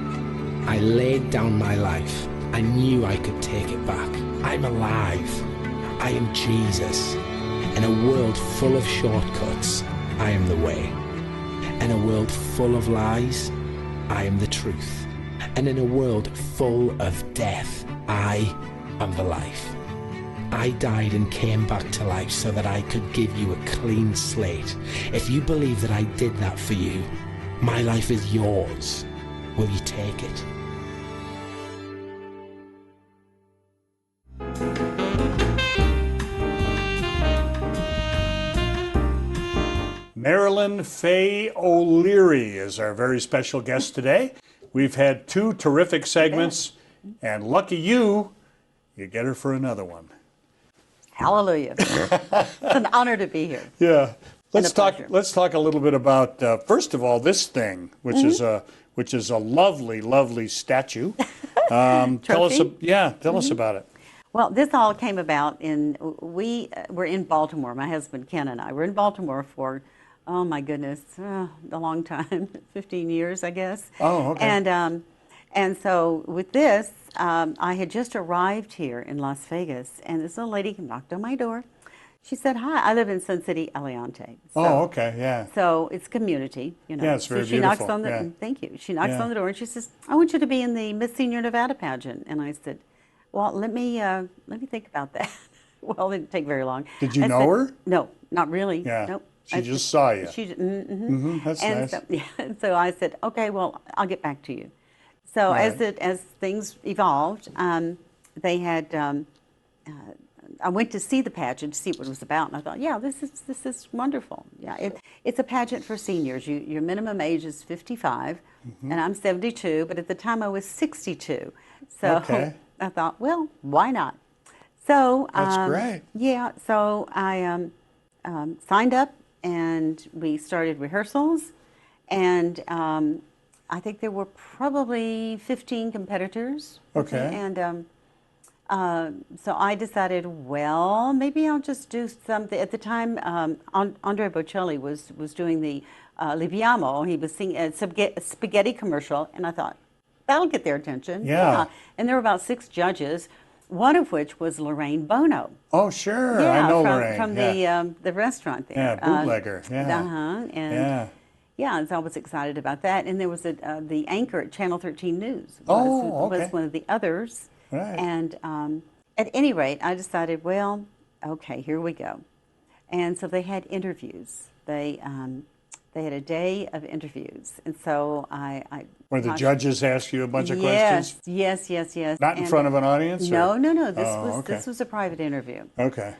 I laid down my life. I knew I could take it back. I'm alive. I am Jesus. In a world full of shortcuts, I am the way. In a world full of lies, I am the truth. And in a world full of death, I am the life. I died and came back to life so that I could give you a clean slate. If you believe that I did that for you, my life is yours. Will you take it? Marilyn Faye Oleary is our very special guest today. We've had 2 terrific segments, and lucky you, you get her for another one. Hallelujah. It's an honor to be here. Yeah. Let's talk. pleasure. Let's talk a little bit about first of all this thing, which is a lovely, lovely statue. Tell us. Tell us about it. Well, this all came about we were in Baltimore. My husband Ken and I were in Baltimore for, oh my goodness, a long time, 15 years, I guess. Oh, okay. And so with this, I had just arrived here in Las Vegas, and this little lady knocked on my door. She said, "Hi, I live in Sun City, Eliante." So, Oh, okay, yeah. So it's community, you know. Yeah, it's very so she knocks beautiful, on the. yeah. Thank you. She knocks Yeah. on the door and she says, "I want you to be in the Miss Senior Nevada pageant." And I said, "Well, let me think about that." Well, it didn't take very long. Did you I know said, her? No, not really. Yeah. Nope. She just saw you. That's That's nice. So, yeah, so I said, "Okay, well, I'll get back to you." So Right. as things evolved, they had. I went to see the pageant to see what it was about, and I thought, yeah, this is wonderful. Yeah, it's a pageant for seniors. Your minimum age is 55, and I'm 72, but at the time I was 62. So Okay. I thought, well, why not? So That's great. Yeah, so I signed up, and we started rehearsals, and I think there were probably 15 competitors. Okay. And so I decided, well, maybe I'll just do something. At the time, Andre Bocelli was doing the Liviamo. He was singing a spaghetti commercial, and I thought, that'll get their attention. Yeah. And there were about 6 judges, one of which was Lorraine Bono. Oh, sure. Yeah, I know from, Lorraine. from yeah. the restaurant there. Yeah, bootlegger. Yeah. And Yeah. yeah, and so I was excited about that. And there was the anchor at Channel 13 News Okay. was one of the others. Right. And at any rate, I decided, well, okay, here we go. And so they had interviews. They had a day of interviews. And so I Where the judges ask you a bunch of yes, questions? Yes. Not in front of an audience? No, or? no. Oh, okay. This was a private interview. Okay.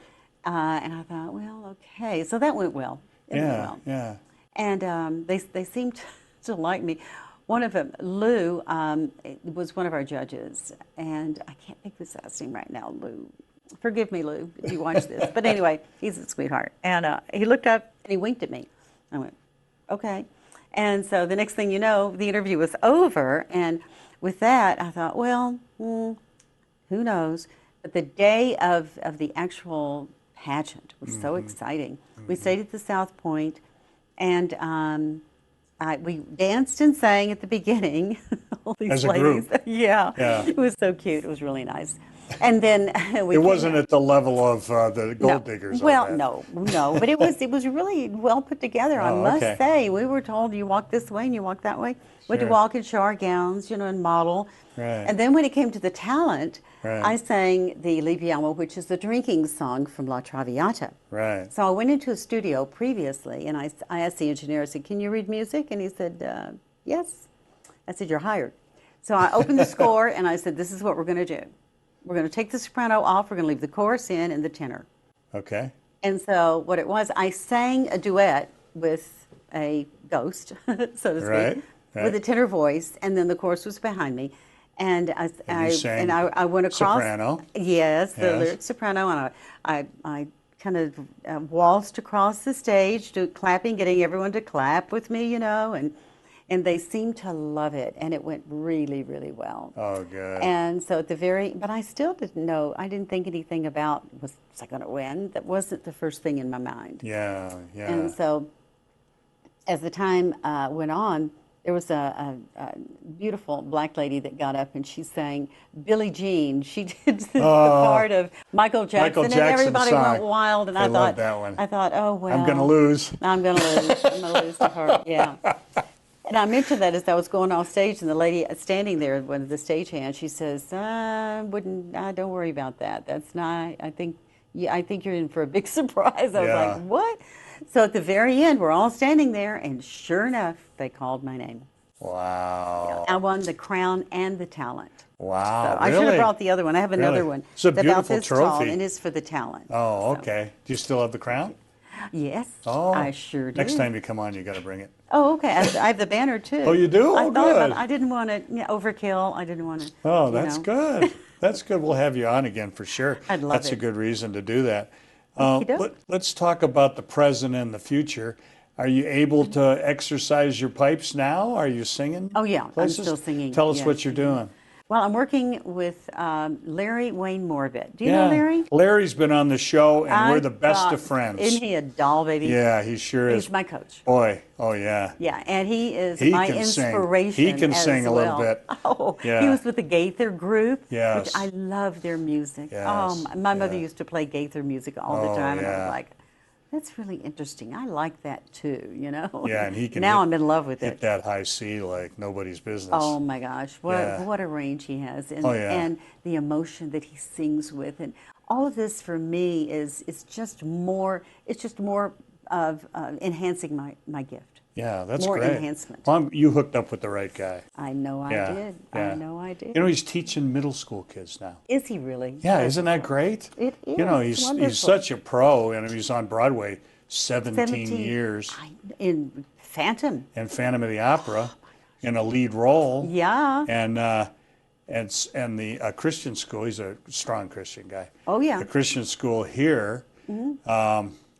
And I thought, well, okay. So that went well. It went well. Yeah. And they seemed to like me. One of them, Lou, was one of our judges, and I can't think of his last name right now. Lou, forgive me, Lou, if you watch this. But anyway, he's a sweetheart. And he looked up and he winked at me. I went, okay. And so the next thing you know, the interview was over. And with that, I thought, well, who knows? But the day of the actual pageant was so exciting. We stayed at the South Point, and we danced and sang at the beginning. All these As a ladies. group. Yeah. Yeah. It was so cute. It was really nice. And then we It came wasn't out. at the level of the Gold Diggers. I'll Well, bet. no, but it was really well put together. I Oh, must okay. say, we were told you walk this way and you walk that way. We had to Sure. walk and show our gowns, and model. Right. And then when it came to the talent, Right. I sang the Liviamo, which is the drinking song from La Traviata. Right. So I went into a studio previously, and I asked the engineer, I said, "Can you read music?" And he said, "Yes." I said, "You're hired." So I opened the score, and I said, "This is what we're going to do. We're going to take the soprano off. We're going to leave the chorus in and the tenor." Okay. And so what it was, I sang a duet with a ghost, so to speak, Right, right. with a tenor voice, and then the chorus was behind me. And you sang I went across. soprano. Yes, the Yes. lyric soprano, and I kind of waltzed across the stage, clapping, getting everyone to clap with me, and they seemed to love it, and it went really, really well. Oh, good. And so but I still didn't know, I didn't think anything about, was I going to win? That wasn't the first thing in my mind. Yeah, yeah. And so as the time went on, there was a beautiful black lady that got up and she sang Billie Jean. She did the part of Michael Jackson, and Jackson everybody song. went wild. And I I love thought, that one. oh well, I'm going to lose. I'm going to lose. I'm going to lose to her. Yeah. And I mentioned that as I was going off stage, and the lady standing there, one of the stagehands, she says, don't worry about that. That's not, I think you're in for a big surprise. I was Yeah. like, what? So at the very end, we're all standing there, and sure enough, they called my name. Wow. I won the crown and the talent. Wow. So I should really? have brought the other one. I have another Really? one. It's a about beautiful this tall, trophy. and it's for the talent. Oh, So, okay. Do you still have the crown? yes, Oh. I sure do. Next time you come on, you got to bring it. Oh, okay. I have the banner too. Oh, you do? I Oh, thought about good. it. I didn't want to overkill. I didn't want to. Oh, that's good. That's good. We'll have you on again for sure. I'd love That's a it. good reason to do that. Okey-doke. Let's talk about the present and the future. Are you able to exercise your pipes now? Are you singing? Oh, yeah, I'm places? still singing, Tell us yes. what you're doing. Well, I'm working with Larry Wayne Morbett. Do you know Larry? Larry's been on the show, and we're the best of friends. Isn't he a doll, baby? Yeah, he sure is. He's my coach. Boy, oh yeah. Yeah, and he is He my can sing. inspiration. He can as sing a little well. bit. Oh, Yeah. he was with the Gaither group, Yes. which I love their music. Yes, Oh, my mother yeah. used to play Gaither music all the Oh, time, and I yeah. was like, that's really interesting. I like that too, Yeah, and he can Now hit- I'm in love with Hit it. that high C like nobody's business. Oh my gosh, Yeah. what a range he has, and Oh, yeah. and the emotion that he sings with, and all of this for me is just more. It's just more of enhancing my gift. Yeah, that's More great. enhancement. Well, you hooked up with the right guy. I know I Yeah, did. yeah. I know I did. You know, he's teaching middle school kids now. Is he really? Yeah, That's isn't that great? It You know, is he's wonderful. such a pro, and he's on Broadway 17 years, in Phantom. and Phantom of the Opera in a lead role. Yeah. And the Christian school. He's a strong Christian guy. Oh, yeah. The Christian school here,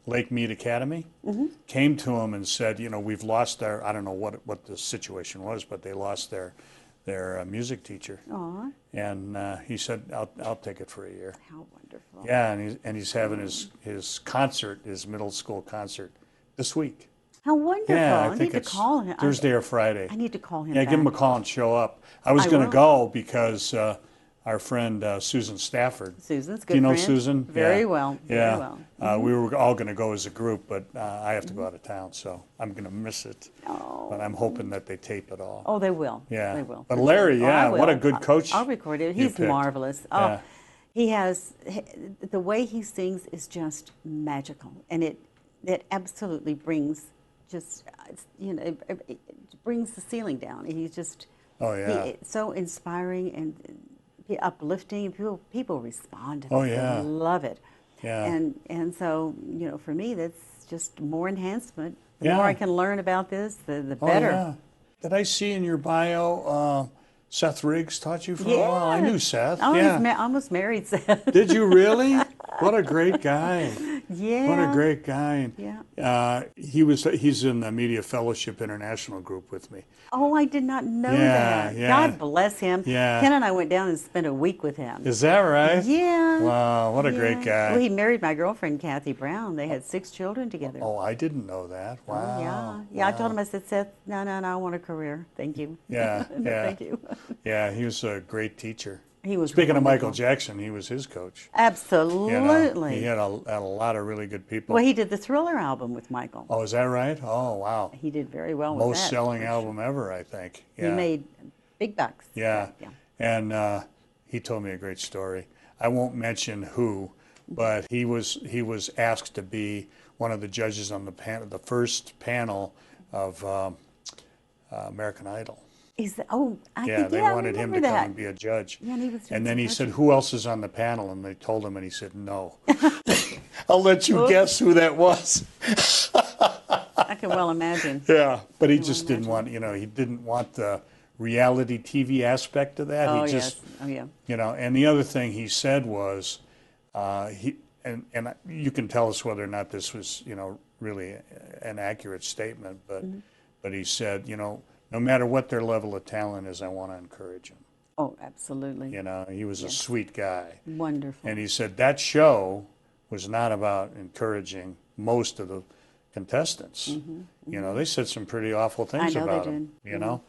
Lake Mead Academy, came to him and said, you know, we've lost our. I don't know what the situation was, but they lost their music teacher. Aw, And he said, I'll take it for a year. how wonderful. Yeah, and he's having his concert, his middle school concert, this week. How wonderful. Yeah, I I need think to it's call him. Thursday or Friday. I need to call him Yeah, give him a back. call and show up. I was I going to will. go because our friend Susan Stafford. Susan's a Do you good know friend. Susan? Very Yeah. well. Very Yeah. well. Mm-hmm. We were all going to go as a group, but I have to go out of town, so I'm going to miss it. Oh. But I'm hoping that they tape it all. Oh, they will. Yeah. They will. But for Larry, sure. Oh, I yeah, what a will. good coach I'll record it. you He's picked. marvelous. Oh, Yeah. he has the way he sings is just magical, and it absolutely brings just it brings the ceiling down. He's just Oh, yeah. so inspiring and uplifting. People respond to Oh, it. yeah. They love it. Yeah. And so for me that's just more enhancement. The Yeah. more I can learn about this, the Oh, better. yeah. Did I see in your bio Seth Riggs taught you for a while? I knew Seth. Oh, yeah. he's almost married, Seth. Did you really? What a great guy. Yeah. What a great guy. Yeah. He's in the Media Fellowship International group with me. Oh, I did not know Yeah, that. yeah. God bless him. Yeah. Ken and I went down and spent a week with him. Is that right? Yeah. Wow, what a great guy. Well, he married my girlfriend, Kathy Brown. They had 6 children together. Oh, I didn't know that. Wow. Yeah. Yeah, I told him, I said, Seth, no, I want a career. Thank you. Yeah, yeah. Thank you. Yeah, he was a great teacher. He was Speaking of Michael wonderful. Jackson, he was his coach. Absolutely. He had a lot of really good people. Well, he did the Thriller album with Michael. Oh, is that right? Oh, wow. He did very well with that. Most selling for sure. album ever, I think. He made big bucks. Yeah. Yeah. And he told me a great story. I won't mention who, but he was asked to be one of the judges on the first panel of American Idol. They wanted him to come and be a judge. Yeah, and he was doing And then some he said, judging. "Who else is on the panel?" And they told him, and he said, "No." I'll let you guess who that was. I can well imagine. Yeah, but he just didn't want, he didn't want the reality TV aspect of that. Oh, He just, yes. Oh, yeah. And the other and he said was, and you can tell us whether or not this was, really an accurate statement, but he said, no matter what their level of talent is, I want to encourage them. Oh, absolutely. He was a sweet guy. Wonderful. And he said that show was not about encouraging most of the contestants. They said some pretty awful things I know they about him, did.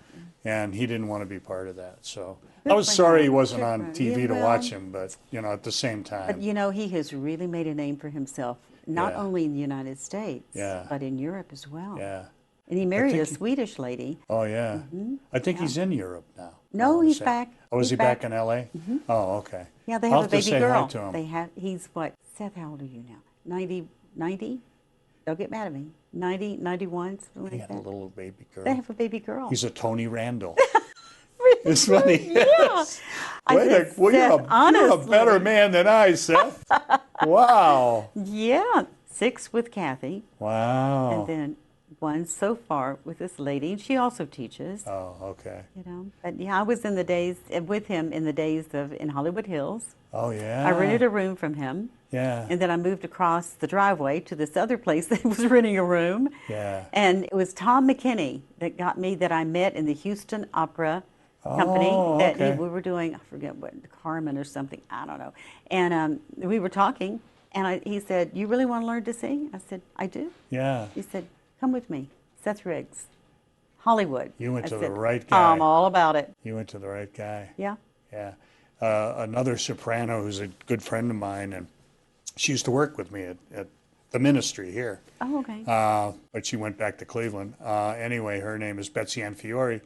and he didn't want to be part of that. So Good I was for sorry he him. wasn't Good on for him. TV Yeah, to well, watch him, but, at the same time. But, he has really made a name for himself, not Yeah. only in the United States, Yeah. but in Europe as well. Yeah. And he married think a Swedish lady. Oh, yeah. I think he's in Europe now. No, I wanna he's say. back. Oh, is He's he back in back. L.A.? Oh, okay. Yeah, they I'll have a have to baby say hi girl. to him. He's what? Seth, how old are you now? 90? Don't get mad at me. 90, 91, something He like had a that. little baby girl. They have a baby girl. He's a Tony Randall. It's funny. Yeah. I said, You're Seth, a honestly. better man than I, Seth. Wow. Yeah, 6 with Kathy, Wow. and then 1 so far with this lady. And she also teaches. Oh, okay. But yeah, I was in the days with him in Hollywood Hills. Oh, yeah. I rented a room from him, Yeah. and then I moved across the driveway to this other place that was renting a room. Yeah. And it was Tom McKinney that I met in the Houston Opera Company. Oh, okay. We were doing, I forget what, Carmen or something, I don't know. And we were talking, and he said, "You really want to learn to sing?" I said, "I do." Yeah. He said, "Come with me, Seth Riggs, Hollywood." You went I to said, the right guy. I'm all about it. You went to the right guy. Yeah. Yeah. Another soprano who's a good friend of mine, and she used to work with me at the ministry here. Oh, okay. But she went back to Cleveland. Anyway, her name is Betsy Ann Fiore.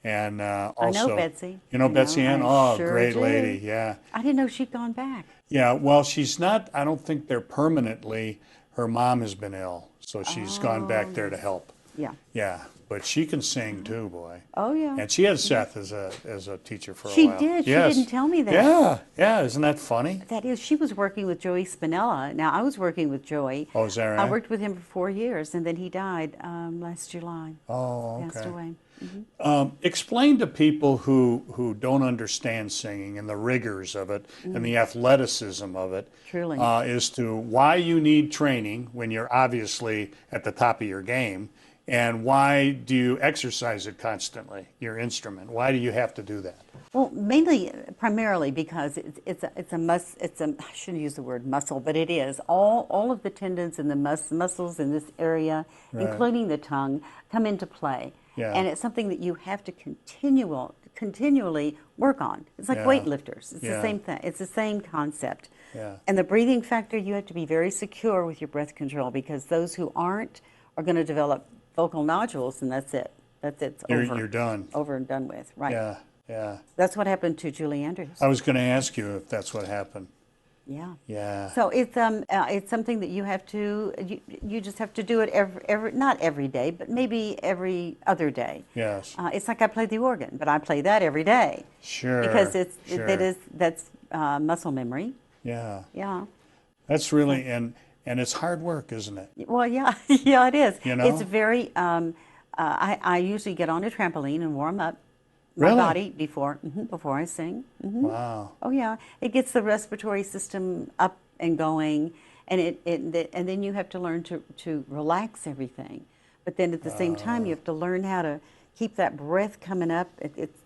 And also, I know Betsy. You know Betsy Ann? I Oh, sure great do. lady. Yeah. I didn't know she'd gone back. Yeah. Well, she's not. I don't think they're permanently. Her mom has been ill, so she's gone back there to help. Yeah. Yeah. But she can sing too, boy. Oh, yeah. And she had Seth as a teacher for a She while. did. Yes. She didn't tell me that. Yeah. Yeah. Isn't that funny? That is, she was working with Joey Spinella. Now, I was working with Joey. Oh, is that right? I worked with him for 4 years, and then he died last July. Oh, okay. Passed away. Explain to people who don't understand singing and the rigors of it and the athleticism of it Truly. as to why you need training when you're obviously at the top of your game, and why do you exercise it constantly, your instrument? Why do you have to do that? Well, primarily because I shouldn't use the word muscle, but it is. All of the tendons and the muscles in this area, including the tongue, come into play. Yeah. And it's something that you have to continually work on. It's like Yeah. weightlifters. It's the Yeah. same thing. It's the same concept. Yeah. And the breathing factor, you have to be very secure with your breath control, because those who aren't are going to develop vocal nodules, and that's it. It's over. You're done. Over and done with. Right. Yeah, yeah. That's what happened to Julie Andrews. I was going to ask you if that's what happened. Yeah. Yeah. So it's something that you have to you just have to do it every not every day, but maybe every other day. Yes. It's like I play the organ, but I play that every day Sure. because sure. that's muscle memory. Yeah. Yeah. That's really and it's hard work, isn't it? Well, yeah, yeah, it is. You know? It's very. I usually get on a trampoline and warm up my Really? body before I sing. Wow. Oh yeah, it gets the respiratory system up and going, and and then you have to learn to relax everything. But then at the same time, you have to learn how to keep that breath coming up.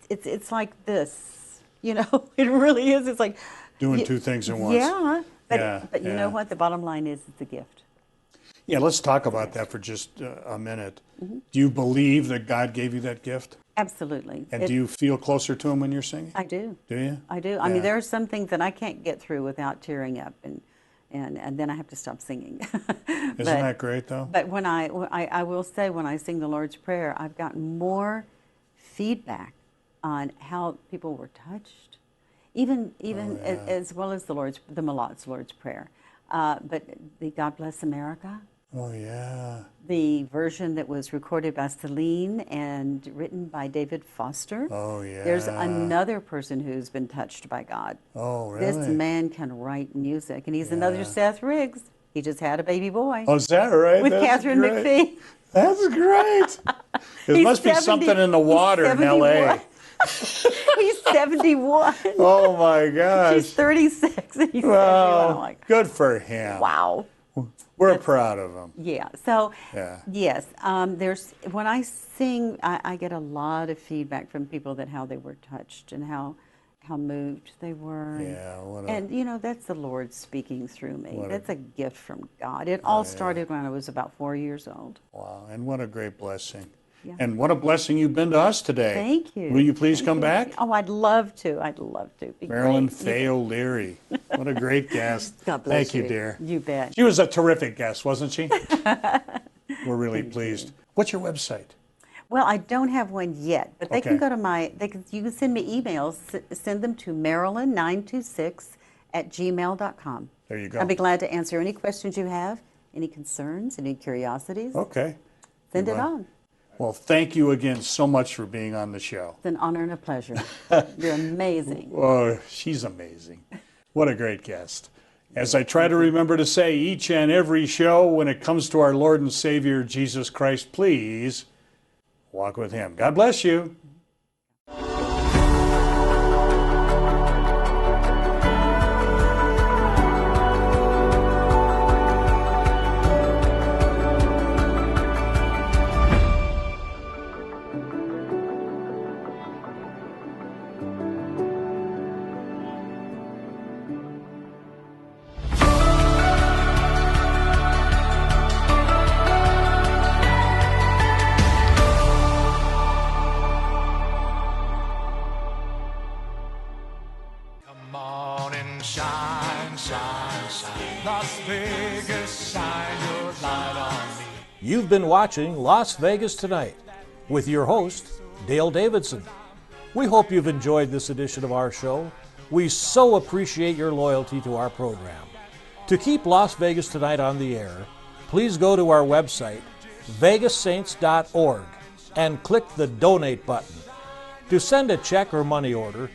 It's like this, It really is. It's like Doing two things at once. Yeah, but you yeah. know what? The bottom line is it's a gift. Yeah, let's talk about that for just a minute. Mm-hmm. Do you believe that God gave you that gift? Absolutely. And do you feel closer to him when you're singing? I do. Do you? I do. I mean, there are some things that I can't get through without tearing up, and then I have to stop singing. Isn't that great, though? But when I will say, when I sing the Lord's Prayer, I've gotten more feedback on how people were touched, even as well as the Malot's Lord's Prayer. But the God Bless America. Oh, yeah. The version that was recorded by Celine and written by David Foster. Oh, yeah. There's another person who's been touched by God. Oh, really? This man can write music, and he's another Seth Riggs. He just had a baby boy. Oh, is that right? With That's Catherine great. McPhee. That's great. There must be something in the water in L.A. He's 71. Oh, my gosh. She's 36, and he's 71. Well, Like, good for him. wow. We're proud of him. Yeah. So, Yeah. yes, there's when I sing, I get a lot of feedback from people that how they were touched and how moved they were. Yeah. And you know, that's the Lord speaking through me. That's a gift from God. It Oh, all started when I was about 4 years old. Wow. And what a great blessing. Yeah. And what a blessing you've been to us today. Thank you. Will you please come back? Oh, I'd love to. I'd love to. Be Marilyn great. Faye Oleary. What a great guest. God bless Thank you, dear. You bet. She was a terrific guest, wasn't she? We're really pleased. What's your website? Well, I don't have one yet, but they can Okay. go to you can send me emails, send them to marilyn926@gmail.com. There you go. I'd be glad to answer any questions you have, any concerns, any curiosities. Okay. Send it on. Well, thank you again so much for being on the show. It's an honor and a pleasure. You're amazing. Oh, she's amazing. What a great guest. As I try to remember to say each and every show, when it comes to our Lord and Savior, Jesus Christ, please walk with him. God bless you. Come on and shine, shine, shine. Las Vegas, shine your light on me. You've been watching Las Vegas Tonight with your host, Dale Davidson. We hope you've enjoyed this edition of our show. We so appreciate your loyalty to our program. To keep Las Vegas Tonight on the air, please go to our website, vegassaints.org, and click the Donate button. To send a check or money order,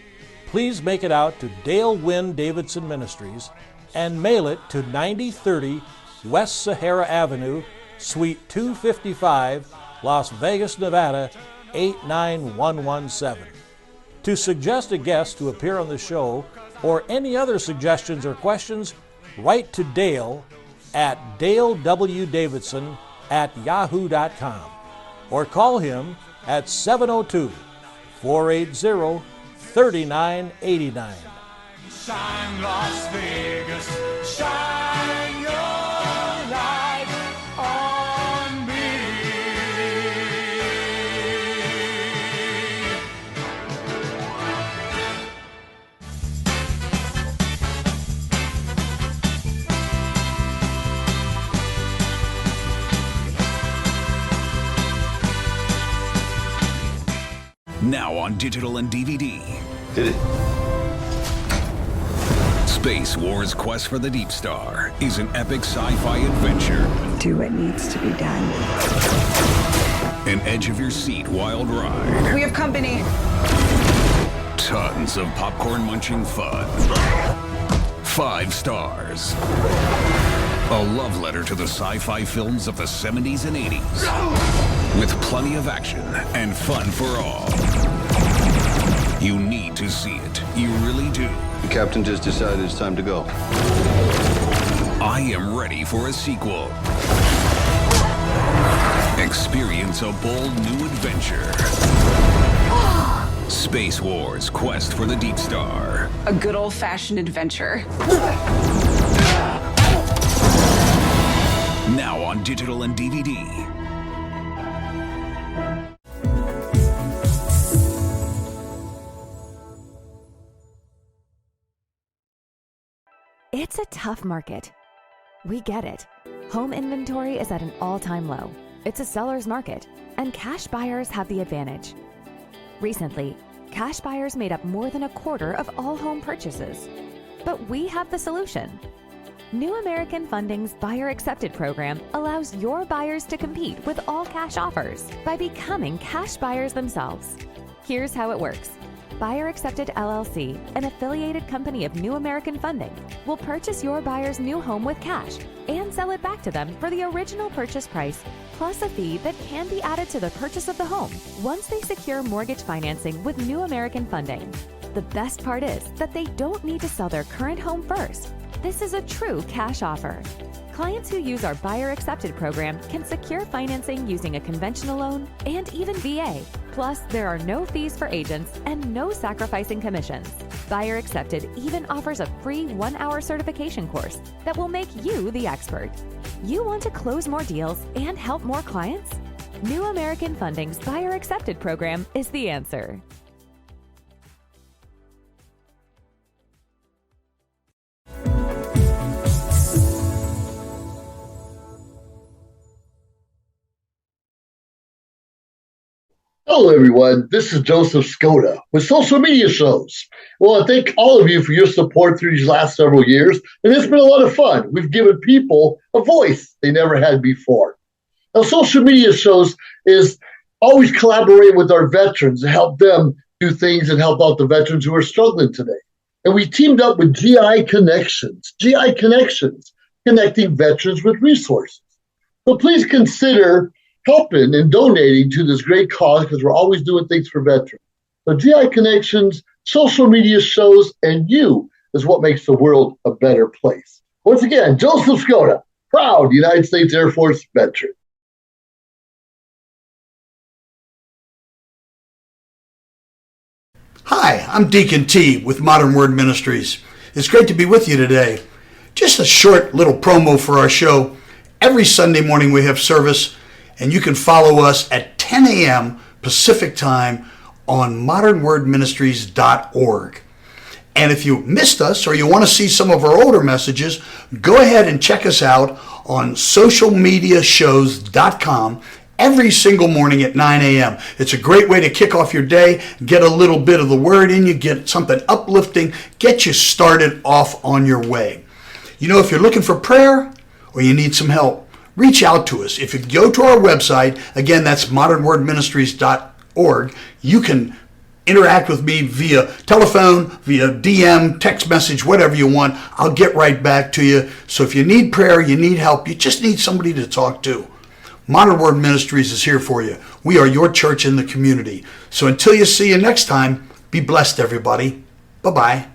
please make it out to Dale Wynn Davidson Ministries and mail it to 9030 West Sahara Avenue, Suite 255, Las Vegas, Nevada, 89117. To suggest a guest to appear on the show or any other suggestions or questions, write to Dale at dalewdavidson@yahoo.com or call him at 702-480-3989. Shine, Las Vegas, shine your light on me. Now on digital and DVD. Did it? Space Wars Quest for the Deep Star is an epic sci-fi adventure. Do what needs to be done. An edge-of-your-seat wild ride. We have company. Tons of popcorn-munching fun. 5 stars. A love letter to the sci-fi films of the 70s and 80s. With plenty of action and fun for all. You need to see it. You really do. The captain just decided it's time to go. I am ready for a sequel. Experience a bold new adventure. Space Wars Quest for the Deep Star. A good old-fashioned adventure. Now on digital and DVD. It's a tough market. We get it. Home inventory is at an all-time low. It's a seller's market, and cash buyers have the advantage. Recently, cash buyers made up more than a quarter of all home purchases. But we have the solution. New American Funding's Buyer Accepted program allows your buyers to compete with all cash offers by becoming cash buyers themselves. Here's how it works. Buyer Accepted LLC, an affiliated company of New American Funding, will purchase your buyer's new home with cash and sell it back to them for the original purchase price, plus a fee that can be added to the purchase of the home once they secure mortgage financing with New American Funding. The best part is that they don't need to sell their current home first. This is a true cash offer. Clients who use our Buyer Accepted program can secure financing using a conventional loan and even VA. Plus, there are no fees for agents and no sacrificing commissions. Buyer Accepted even offers a free 1-hour certification course that will make you the expert. You want to close more deals and help more clients? New American Funding's Buyer Accepted program is the answer. Hello, everyone. This is Joseph Skoda with Social Media Shows. Well, I thank all of you for your support through these last several years, and it's been a lot of fun. We've given people a voice they never had before. Now, Social Media Shows is always collaborating with our veterans to help them do things and help out the veterans who are struggling today. And we teamed up with GI Connections, connecting veterans with resources. So please consider helping and donating to this great cause, because we're always doing things for veterans. So GI Connections, Social Media Shows, and you is what makes the world a better place. Once again, Joseph Skoda, proud United States Air Force veteran. Hi, I'm Deacon T with Modern Word Ministries. It's great to be with you today. Just a short little promo for our show. Every Sunday morning we have service, and you can follow us at 10 a.m. Pacific time on modernwordministries.org. And if you missed us or you want to see some of our older messages, go ahead and check us out on socialmediashows.com every single morning at 9 a.m. It's a great way to kick off your day, get a little bit of the word in you, get something uplifting, get you started off on your way. You know, if you're looking for prayer or you need some help, reach out to us. If you go to our website, again, that's modernwordministries.org, you can interact with me via telephone, via DM, text message, whatever you want. I'll get right back to you. So if you need prayer, you need help, you just need somebody to talk to, Modern Word Ministries is here for you. We are your church in the community. So until you see you next time, be blessed, everybody. Bye-bye.